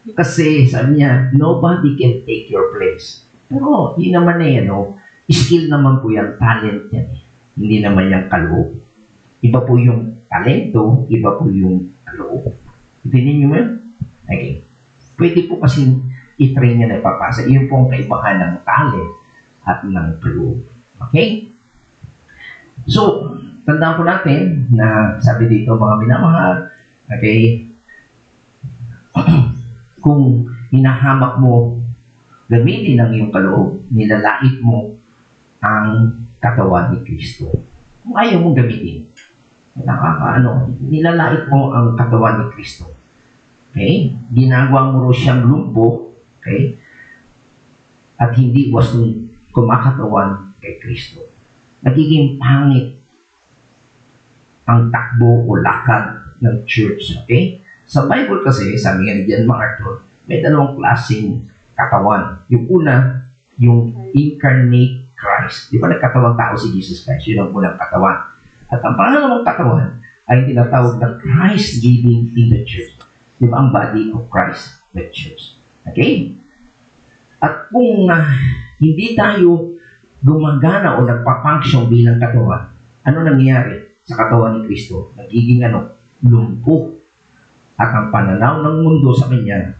Kasi sabi niya, nobody can take your place. Pero yun naman eh, skill naman po yan, talent yan eh. Hindi naman yung kaloob. Iba po yung talento, iba po yung kaloob. Tingnan niyo yun? Okay. Pwede po kasing i-train niya na ipapasa. Iyon po ang kaibahan ng talent at ng kaloob. Okay? So, tandaan po natin na sabi dito mga minamahal, okay, kung hinahamak mo gamitin ang iyong kaloob, nilalait mo ang katawan ni Kristo. Kung ayaw mong gamitin, nilalait mo ang katawan ni Kristo. Okay? Ginagawa mo rin siyang lumpo, okay? At hindi wasong kumakatawan kay Kristo. Nagiging pangit ang takbo o lakad ng church, okay? Sa Bible kasi, sabi nga ni John MacArthur, may dalawang klaseng katawan. Yung una, yung incarnate Christ. Di ba nagkatawang tao si Jesus Christ? Yun ang unang katawan. At ang pangalawang katawan ay tinatawag na Christ living in the church. Di ba ang body of Christ, the church? Okay? At kung hindi tayo gumagana o nagpapunction bilang katawan, ano nangyayari sa katawan ni Kristo? Nagiging lumpo. At ang pananaw ng mundo sa kanya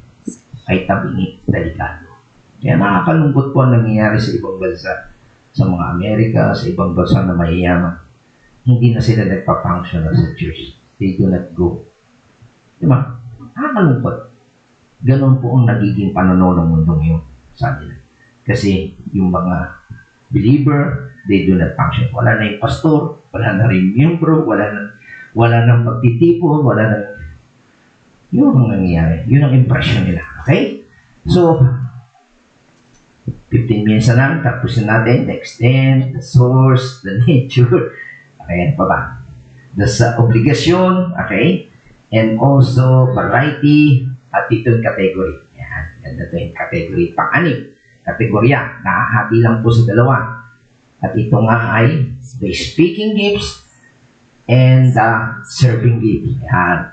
ay tabingit, delikado. Kaya nakakalungkot po ang nangyayari sa ibang bansa, sa mga Amerika, sa ibang bansa na mayayaman. Hindi na sila nagpa-function sa church. They do not go. Diba? Nakakalungkot. Ganon po ang nagiging pananaw ng mundong yun sa nila. Kasi yung mga believer, they do not function. Wala na yung pastor, wala na rin miyembro, wala nang pagtitipon, wala na. Yun ang nangyayari. Yun ang impression nila. Okay? So, 15 minutes na lang. Tapusin natin. The extent, the source, the nature. Okay, pa ba? The obligasyon. Okay? And also, variety, attitude category. Yan. Ganda ito yung category. Pang-anim. Kategorya. Nakahati lang po sa dalawa. At ito nga ay the speaking gifts and the serving gifts. Yan.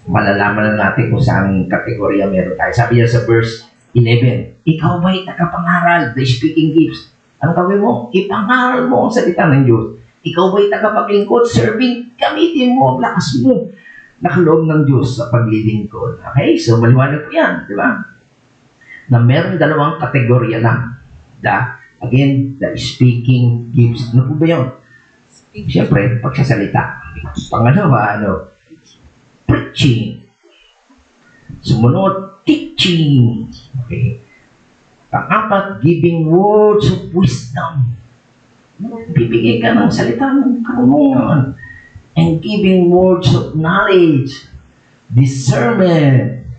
Malalaman na natin kung saan kategorya meron tayo. Sabi niya sa verse 11, ikaw ba'y tagapangaral, the speaking gifts? Anong gawin mo? Ipangaral mo ang salita ng Diyos. Ikaw ba'y tagapaglingkod, serving? Gamitin mo ang lakas mo. Nakaloob ng Diyos sa paglilingkod. Okay? So, maliwanag po yan. Di ba? Na meron dalawang kategorya lang. Again, the speaking gifts. Ano po ba yun? Siyempre, pagsasalita. Pangalawa, preaching. Sumunod, teaching. Okay. Pang-apat, giving words of wisdom. Bibigay ka ng salita ng karunungan. And giving words of knowledge, discernment,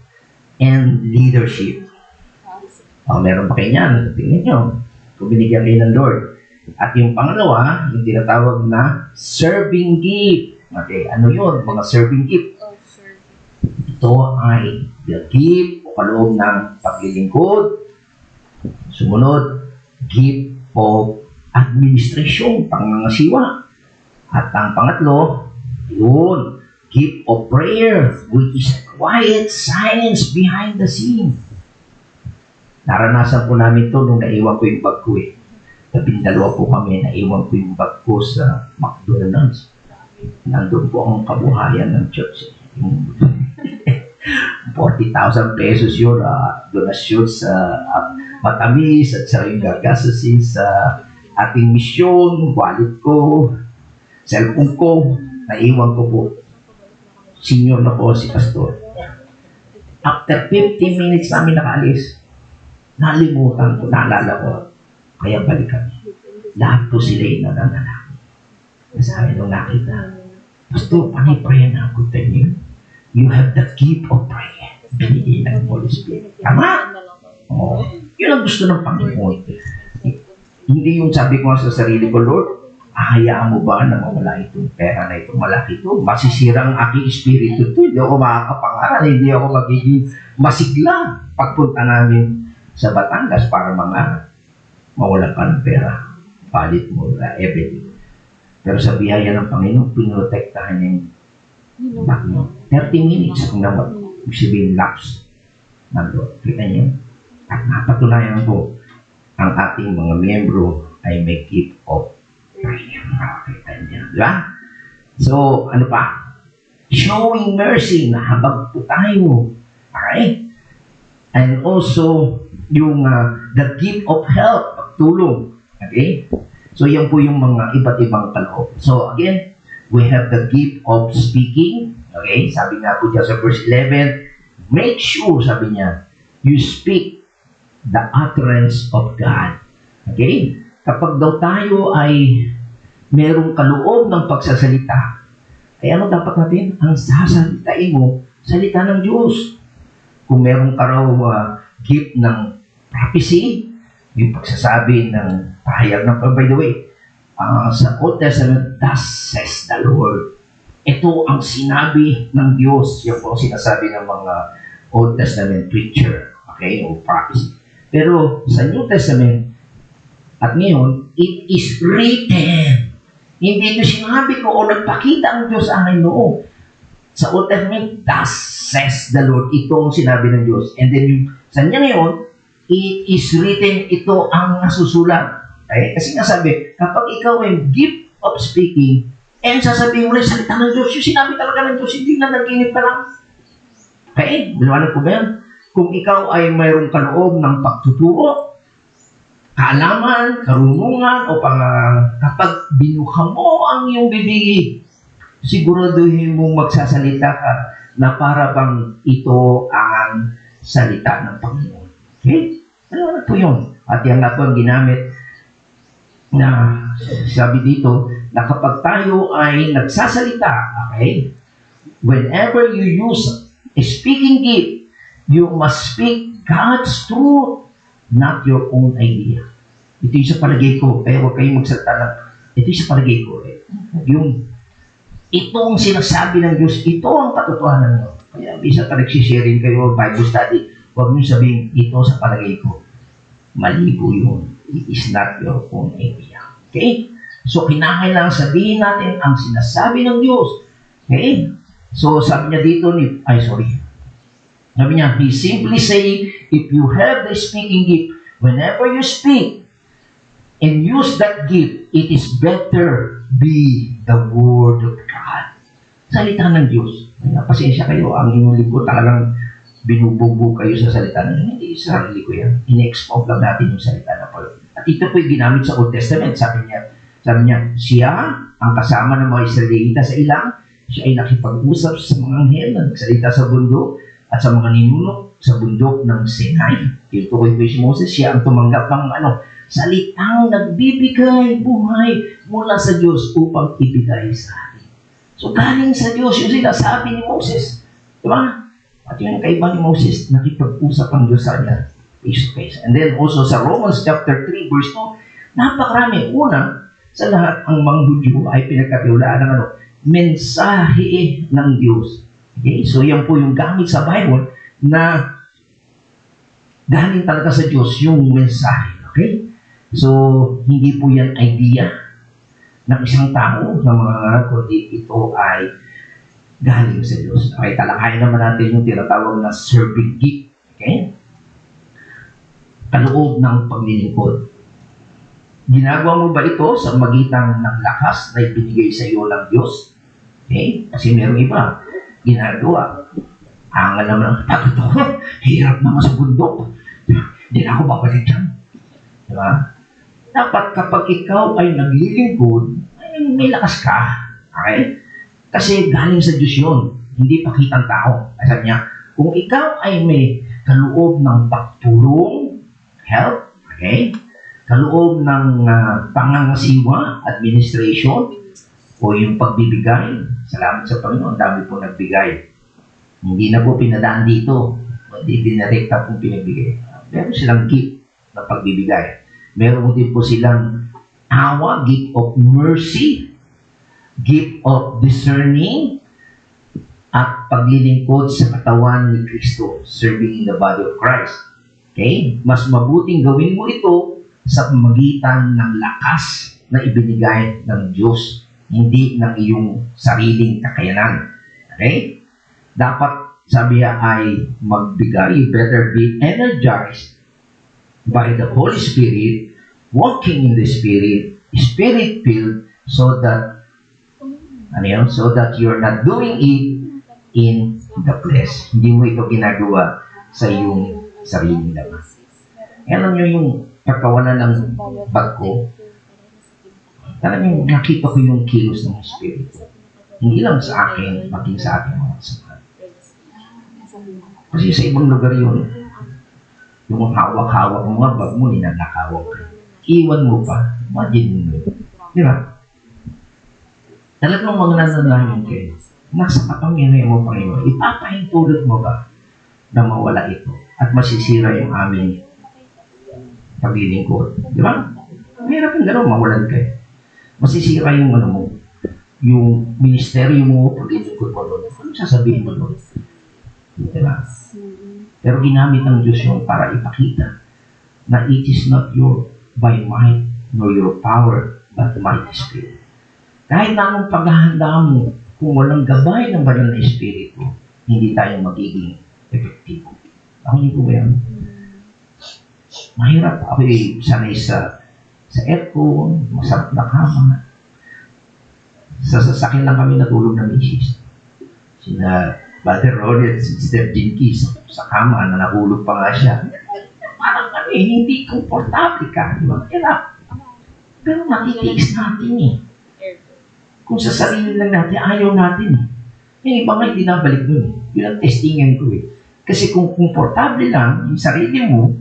and leadership. Meron pa kayo niyan. Tingnan nyo. Kung binigyan kayo ng Lord. At yung pangalawa, yung tinatawag na serving gift. Okay, ano yun? Mga serving gift. Ito ay the gift o kaloob ng paglilingkod. Sumunod, gift of administration, pangangasiwa. At ang pangatlo, yun, gift of prayer, which is quiet silence behind the scene. Naranasan po namin to nung naiwan ko yung bag ko eh. 12 po kami, naiwan ko yung bag ko sa McDonald's. Nandun po ang kabuhayan ng church. Yung 40,000 pesos yun, donasyon sa matamis at sa yung gagasasin sa ating misyon, wallet ko, cellphone ko, naiwan ko po. Senior na po si Pastor. After 15 minutes namin nakaalis, nalimutan ko, naalala ko. Kaya balik kami. Lahat po sila yung nananalangin. Sabi nung nakita, Pastor, panay-prayer na ako tayo. You have the gift of prayer. Binigay ng Holy Spirit. Tama? Oo. Yun ang gusto ng Panginoon. Hindi yung sabi ko sa sarili ko, Lord, hayaan mo ba na mawala itong pera na ito, malaki ito, masisira ang aking espiritu ito, hindi ako makakapangaral, hindi ako magiging masigla pagpunta namin sa Batangas para mawalan ka ng pera, palit mo, everything. Pero sa biyaya ng Panginoon, pinotektahan niya yung back mo. 30 minutes kung naman, sabihin lapse. Nandun, kita niyo. At napatunayan po, ang ating mga miyembro ay may gift of prayer. Kita niyo. Diba? So, ano pa? Showing mercy, nahabag po tayo. Okay? And also, yung the gift of help, pagtulong. Okay? So, yan po yung mga iba't ibang kaloob. So, again, we have the gift of speaking. Okay? Sabi nga po dyan sa verse 11, make sure, sabi niya, you speak the utterance of God. Okay? Kapag daw tayo ay merong kaloob ng pagsasalita, ay ano dapat natin? Ang sasalitain mo, salita ng Diyos. Kung meron ka raw gift ng prophecy, yung pagsasabi ng pahayag ng, by the way, sa Old Testament, thus says the Lord. Ito ang sinabi ng Diyos. Yan po ang sinasabi ng mga Old Testament preacher. Okay? O prophecy. Pero sa New Testament, at ngayon, it is written. Hindi ito sinabi ko o nagpakita ang Diyos sa akin noon. Sa Old Testament, thus says the Lord. Ito ang sinabi ng Diyos. And then, sa niya ngayon, it is written, ito ang nasusulat. Okay? Kasi nga sabi, kapag ikaw ay gift of speaking, and sasabihin mo rin, salita ng Diyos, yung sinabi talaga ng Diyos, hindi na nag-inip ka lang. Okay? Biliwanag ko ba yan? Kung ikaw ay mayroong kaloob ng pagtuturo, kaalaman, karunungan, o kapag binuha mo ang iyong bibig, siguraduhin mong magsasalita ka na para bang ito ang salita ng Panginoon. Okay? Ano po yun? At yan nga po ang ginamit na sabi dito na kapag tayo ay nagsasalita, okay? Whenever you use a speaking gift, you must speak God's truth, not your own idea. Ito yung sa palagay ko, kaya huwag kayong magsalita ng, ito yung sa palagay ko, ito ang sinasabi ng Diyos, ito ang katotohanan nyo. Kaya bisa pa nagsisharing kayo, Bible study, huwag nyo sabihin, ito sa palagay ko. Mali po yun. It is not your own idea. Okay? So, kinakailangan sabihin natin ang sinasabi ng Diyos. Okay? So, sabi niya dito, sabi niya, he simply saying, if you have the speaking gift, whenever you speak and use that gift, it is better be the Word of God. Salita ng Diyos. Kaya, pasensya kayo, ang inyong lingkod talagang binubugbog kayo sa salita ng Diyos. Hindi sa sarili ko yan. In-expose lang natin yung salita na Paul. At ito po'y ginamit sa Old Testament. Sabi niya, Sabi niya, siya ang kasama ng mga Israelita sa ilang, siya ay nakipag-usap sa mga anghel na nagsalita sa bundok at sa mga ninuno sa bundok ng Sinai. Tinutukoy ko si Moses, siya ang tumanggap ng salitang nagbibigay buhay mula sa Diyos upang ibigay sa atin. So galing sa Diyos yung sinasabi ni Moses. Diba? At yun ang kaiba ni Moses, nakipag-usap ang Diyos sa kanya face to face. And then also sa Romans chapter 3 verse 2, napakarami. Una, sa lahat ang mga Hudyo ay pinagkatiwalaan ng mensahe ng Diyos. Okay? So yan po yung gamit sa Bible na galing talaga sa Diyos yung mensahe. Okay? So, hindi po yan idea ng isang tao na mga kundi ito ay galing sa Diyos. Okay, talakayin naman natin yung tinatawag na serving gift. Okay? Kaloob ng paglilingkod. Ginagawa mo ba ito sa magitan ng lakas na ibinigay sa iyo ng Diyos? Okay? Kasi meron iba ginagawa. Angal naman ang tato. Hirap naman sa bundok. Hindi na ako babalik dyan. Diba? Dapat kapag ikaw ay naglilingkod, ay may lakas ka. Okay? Kasi galing sa Diyos yun. Hindi pakitang tao. Sabi niya, kung ikaw ay may kaloob ng pagtulong, help, okay? Kaloob ng pangangasiwa, administration, o yung pagbibigay, salamat sa Panginoon, dami po nagbigay. Hindi na po pinadaan dito. Hindi dinarekta po pinabigay. Meron silang gift na pagbibigay. Meron din po silang awa, gift of mercy, gift of discerning, at paglilingkod sa katawan ni Kristo, serving in the body of Christ. Okay? Mas mabuting gawin mo ito sa pamamagitan ng lakas na ibinigay ng Diyos, hindi ng iyong sariling kakayanan. Okay? Dapat, sabi niya, ay magbigay. You better be energized by the Holy Spirit, walking in the Spirit, Spirit-filled, so that so that you're not doing it in the flesh. Hindi mo ito ginagawa sa iyong sarili naman. Alam nyo yung pagkawalan ng bag ko, talagang nakita ko yung kilos ng Espiritu. Hindi lang sa akin, maging sa ating mga kasamahan. Kasi sa ibang lugar yun, yung hawak-hawak mo nga, bag mo, ninanakawak ka. Iwan mo pa, imagine mo. Di ba? Talagang mga nananahin kayo, nasa kapangyarihan mo, Panginoon, ipapahintulot mo ba na mawala ito at masisira yung aming paglilingkod? Di ba? Mahirap yung gano'n, mawalan kayo. Masisira yung mo, yung ministeryo mo, paglilingkod mo doon. Ano sasabihin mo doon? Di ba? Pero ginamit ng Diyos yun para ipakita na it is not your by might nor your power, but by the Spirit. Kahit na anong paghahanda mo, kung walang gabay ng banal na Espiritu, hindi tayo magiging epektibo. Ako niyo po ba yan? Mahirap. Ako sanay sa aircon, masarap na kama. Sa sasakyan lang kami natulog ng misis. Sina Brother Ronald, Sister Jinkies, sa kama na nahulog pa nga siya. Parang kami, hindi komportable ka. Di ba? Pero matitiis natin eh. Kung sa sarili lang natin, ayaw natin eh. Yung iba nga hindi nabalik dun eh. Yun ang testingan ko eh. Kasi kung komportable lang yung sarili mo,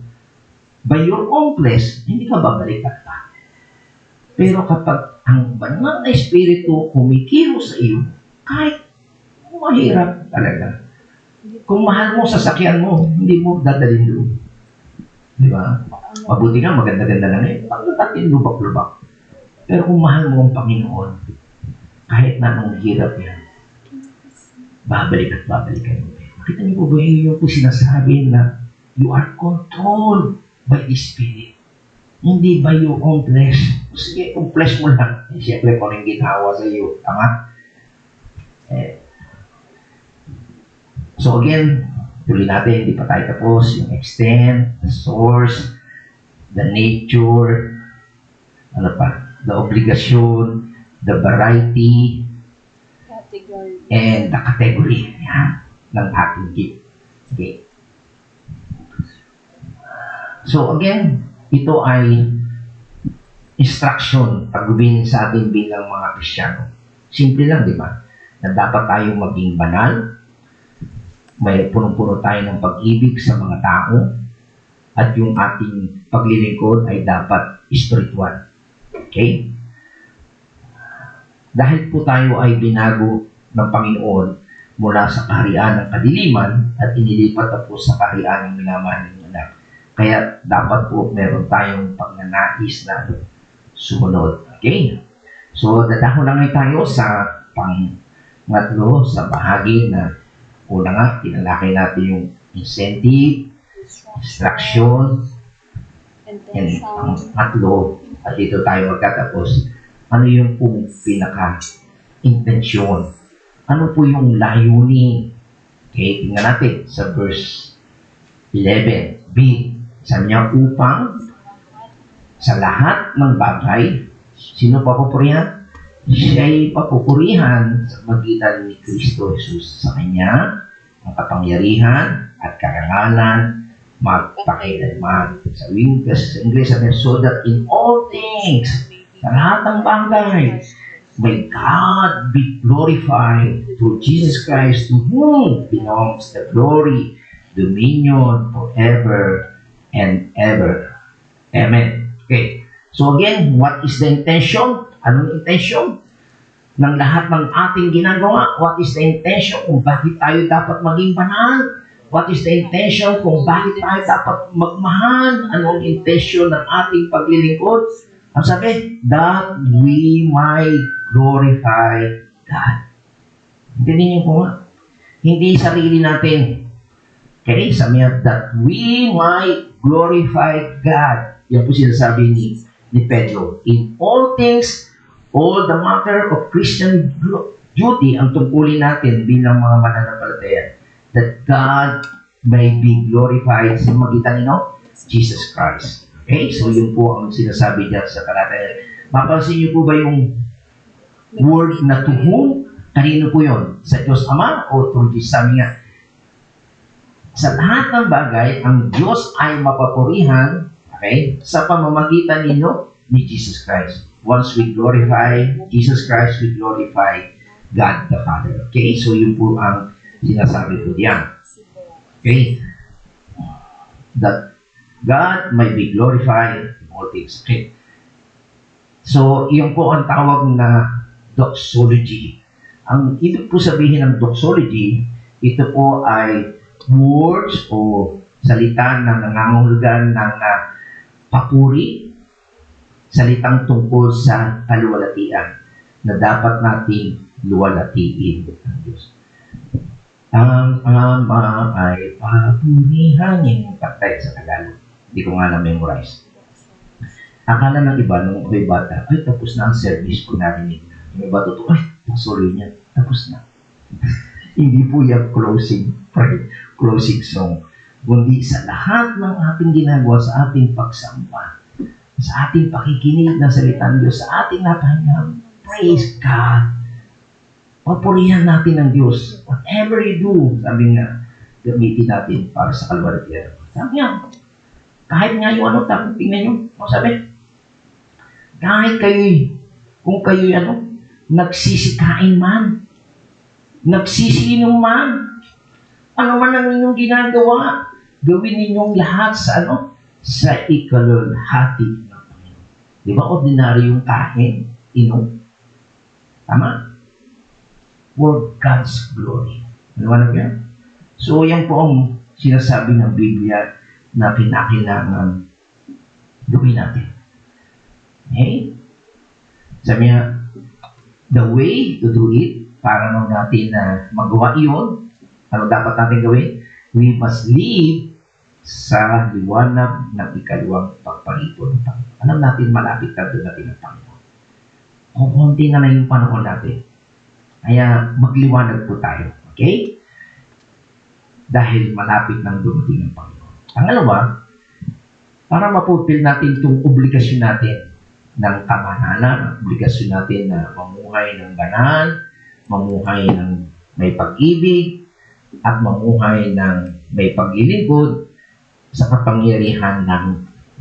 by your own flesh, hindi ka babalik at pa. Pero kapag ang banal na Espiritu kumikilos sa iyo, kahit mahirap talaga. Kung mahal mo sasakyan mo, hindi mo dadalhin doon. Di ba? Mabuti nga, maganda-ganda lang eh. Pagdating lubak-lubak. Pero kung mahal mo ang Panginoon, kahit na anong hirap yan, babalik at babalik kayo. Makita niyo po ba yung po sinasabi na you are controlled by the Spirit, hindi by your own flesh. Sige, kung flesh mo lang, siyempre kung anong ginawa sa iyo, tama? So again, tuloy natin, hindi pa tayo tapos, yung extent, the source, the nature, ano pa, the obligation, the variety, Category. and the category ng ating gift. Okay. So again, ito ay instruction pagubin sa atin bilang mga Kristiyano. Simple lang, di ba? Na dapat tayong maging banal, may punong-puno tayo ng pag-ibig sa mga tao, at yung ating paglilingkod ay dapat spiritual. Okay? Dahil po tayo ay binago ng Panginoon mula sa kaharian ng kadiliman at inilipat na po sa kaharian ng minamahal ng anak. Kaya dapat po meron tayong pagnanais na sumunod. Okay? So, dadako lang tayo sa pangatlo sa bahagi na una nga, tinalakay natin yung incentive, instruction, and pangatlo, at dito tayo magtatapos, ano yung pong pinaka-intensyon? Ano po yung layunin? Okay, tingnan natin sa verse 11b. Sabi niya, upang sa lahat ng bagay, sino papupurihan? Siya'y papupurihan sa magitan ni Kristo Jesus. Sa Kanya, ang kapangyarihan at karangalan magpakailanman. Sa English, sabi, so that in all things, sa lahat ng bagay, may God be glorified through Jesus Christ, to whom belongs the glory, dominion, forever and ever. Amen. Okay. So again, what is the intention? Anong intention ng lahat ng ating ginagawa? What is the intention kung bakit tayo dapat maging banal? What is the intention kung bakit tayo dapat magmahal? Anong intention ng ating paglilingkod? Ang sabi, that we might glorify God. Hindi niyo po nga. Hindi sarili natin. Okay? Sabi niya, that we might glorify God. Yan po sinasabi ni Pedro. In all things, all the matter of Christian duty ang tungkulin natin bilang mga mananampalataya, that God may be glorified sa magitan ni Jesus Christ. Okay? So, yun po ang sinasabi dyan sa talata. Mapansin niyo po ba yung word na to whom? Kanino po yun? Sa Diyos Ama o through Jesus? Sabi nga, sa lahat ng bagay, ang Diyos ay mapapurihan, okay, sa pamamagitan ni Jesus Christ. Once we glorify Jesus Christ, we glorify God the Father. Okay? So, yun po ang sinasabi ko diyan. Okay? That God may be glorified in all things. Okay? So, yun po ang tawag na doxology. Ang ibig po sabihin ng doxology, ito po ay words o salita na nangangahulugan ng papuri, salitang tungkol sa kaluwalhatian na dapat nating luwalhatiin ang Diyos. Ang Ama ay papurihan, yung patay sa Tagalog. Hindi ko nga na-memorize. Akala ng iba, nung ako'y bata, ay tapos na ang service ko narinig na. Yung iba totoo, ay, sorry niya, tapos na. Hindi po yung closing song. Kundi sa lahat ng ating ginagawa, sa ating pagsamba, sa ating pakikinig ng salita ng Diyos, sa ating napahinga, praise God. Papurihan natin ang Diyos. Whatever you do, sabi nga, gamitin natin para sa kaluwalhatian. Sabi nga, kahit nga yung tapos tingnan nyo, sabi, kahit kayo, kung kayo nagsisikain man, nagsisinom man, ano man ang inyong ginagawa, gawin ninyong lahat sa sa ikalulhati ng Panginoon. Di ba ordinaryong kain, inom? Tama? For God's glory. Ano yan? So, yan po ang sinasabi ng Biblia na kinakailangan gawin natin. Okay? Sabi niya, the way to do it, para natin na magawa iyon, ano dapat natin gawin? We must live sa liwanag ng ikalawang pagpalipod ng Panginoon. Alam natin, malapit na doon natin ang Panginoon. Kung konti na lang yung panahon natin, kaya magliwanag po tayo. Okay? Dahil malapit nang dumating ang Panginoon. Pangalawa, para mapulfill natin itong obligasyon natin ng kamanalan, ang obligasyon natin na mamuhay ng banal, mamuhay ng may pag-ibig, at mamuhay ng may paglilingkod sa kapangyarihan ng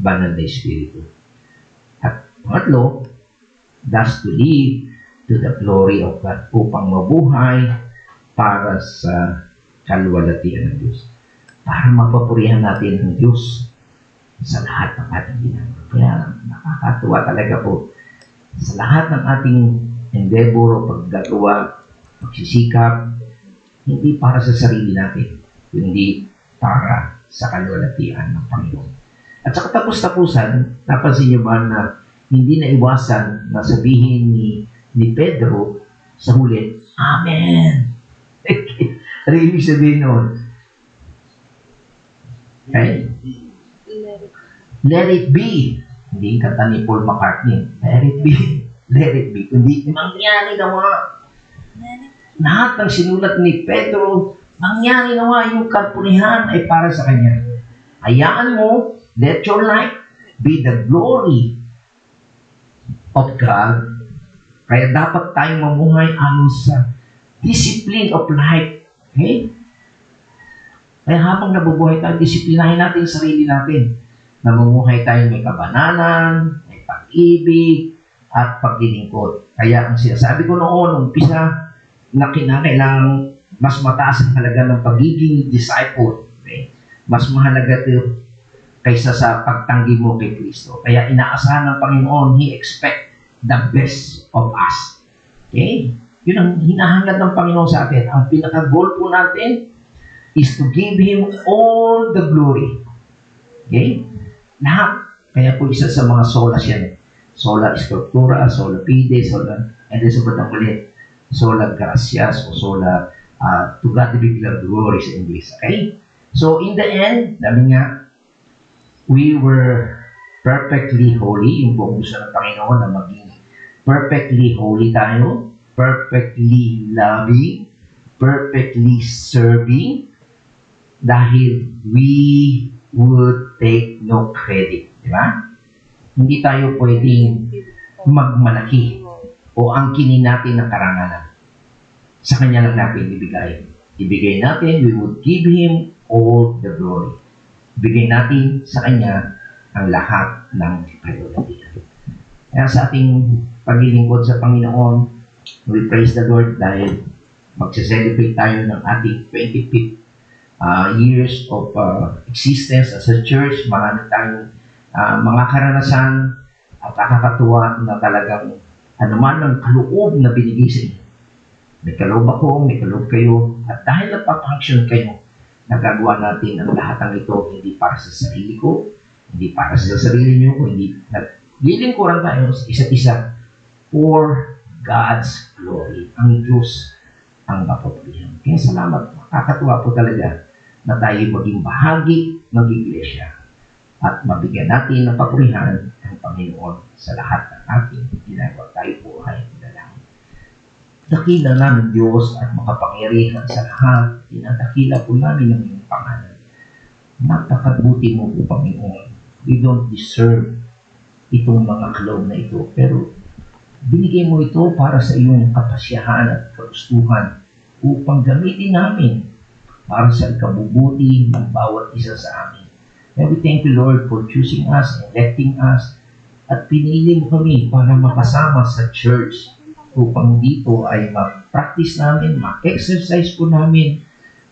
banal na Espiritu. At Pangatlo, thus to live to the glory of God upang mabuhay para sa kalwalatian ng Diyos. Para mapapurihan natin ang Diyos sa lahat ng ating ginagawa. Kaya nakakatuwa talaga po sa lahat ng ating endeavor o paggagawa, pagsisikap, hindi para sa sarili natin, kundi para sa kalwalatian ng Panginoon. At sa katapos-tapusan, napansin niyo ba na hindi na iwasan na sabihin ni Pedro sa huli, Amen! Ano ibig sabihin nun? Okay? Let it be. Hindi yung kanta ni Paul McCartney. Let it be. Let it be. Kundi mangyari nawa. Lahat ng sinulat ni Pedro, mangyari nawa yung kapurihan ay para sa kanya. Hayaan mo, let your life be the glory of God. Kaya dapat tayong mamuhay ayon sa discipline of life. Okay? Kaya habang nabubuhay tayo, disiplinahin natin yung sarili natin. Namumuhay tayo may kabananan, may pag-ibig, at paglilingkod. Kaya ang sinasabi ko noon, umpisa, na kinakailangan mas mataas ang halaga ng pagiging disciple. Okay? Mas mahalaga ito kaysa sa pagtanggi mo kay Kristo. Kaya inaasahan ng Panginoon, He expect the best of us. Okay? Yun ang hinahangad ng Panginoon sa atin. Ang pinaka-goal po natin is to give Him all the glory. Okay? Lahat. Kaya po isa sa mga solas yan. Sola Scriptura, sola fide, sola, and then sa batang ulit, sola gracias, o sola to God be the glory sa English. Okay? So, in the end, sabi nga, we were perfectly holy. Yung buong gusto ng Panginoon na maging perfectly holy tayo, perfectly loving, perfectly serving, dahil we would take no credit. Di ba? Hindi tayo pwedeng magmalaki o angkinin natin ng karangalan. Sa Kanya lang natin ibigay. Ibigay natin, we would give Him all the glory. Ibigay natin sa Kanya ang lahat ng kalwalatian. Kaya sa ating paglilingkod sa Panginoon, we praise the Lord dahil magse-celebrate tayo ng ating 25th years of existence as a church. Marami tayong mga karanasan at nakakatuwa na talagang anuman ang kaloob na binigay sa inyo. May kaloob ako, may kaloob kayo, at dahil nagpapunction kayo, nagagawa natin ang lahat ng ito hindi para sa sarili ko, hindi para sa sarili niyo, kundi naglilingkuran tayo sa isa't isa for God's glory. Ang Diyos ang mapapurihan. Kaya salamat. Nakakatuwa po talaga na tayo maging bahagi ng Iglesia at mabigyan natin ng papurihan ng Panginoon sa lahat ng ating ginagawa. Tayo po ay dalangin. Dakila namin Diyos at makapangyarihan sa lahat. Tinadakila po namin ang iyong pangalan. Napakabuti mo po, Panginoon. We don't deserve itong mga kaloob na ito. Pero binigay mo ito para sa iyong kapasyahan at kagustuhan upang gamitin namin para sa ikabubuti ng bawat isa sa amin. And we thank you, Lord, for choosing us, electing us, at pinili mo kami para makasama sa church upang dito ay ma-practice namin, ma-exercise po namin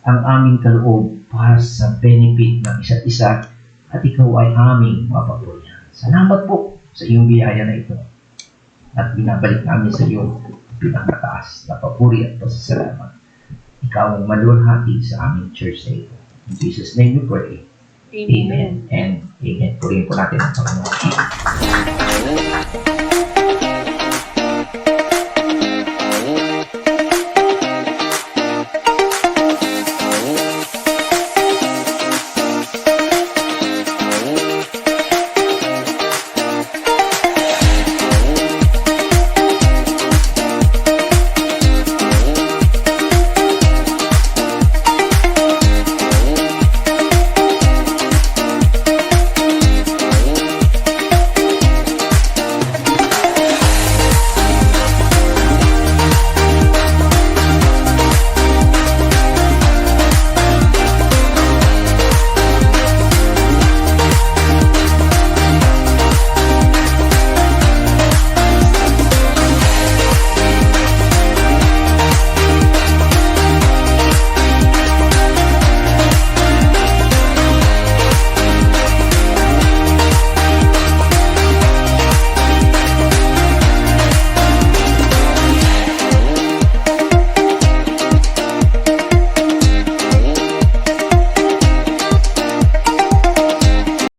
ang aming kaloob para sa benefit ng isa't isa at ikaw ay aming mapapurihan. Salamat po sa iyong biyaya na ito at binabalik namin sa iyong pinakataas na papuri at pasasalamat. Ikaw ang maluwalhati sa aming church na ito. In Jesus' name we pray. Amen. And amen. Purihin po natin ang Panginoon.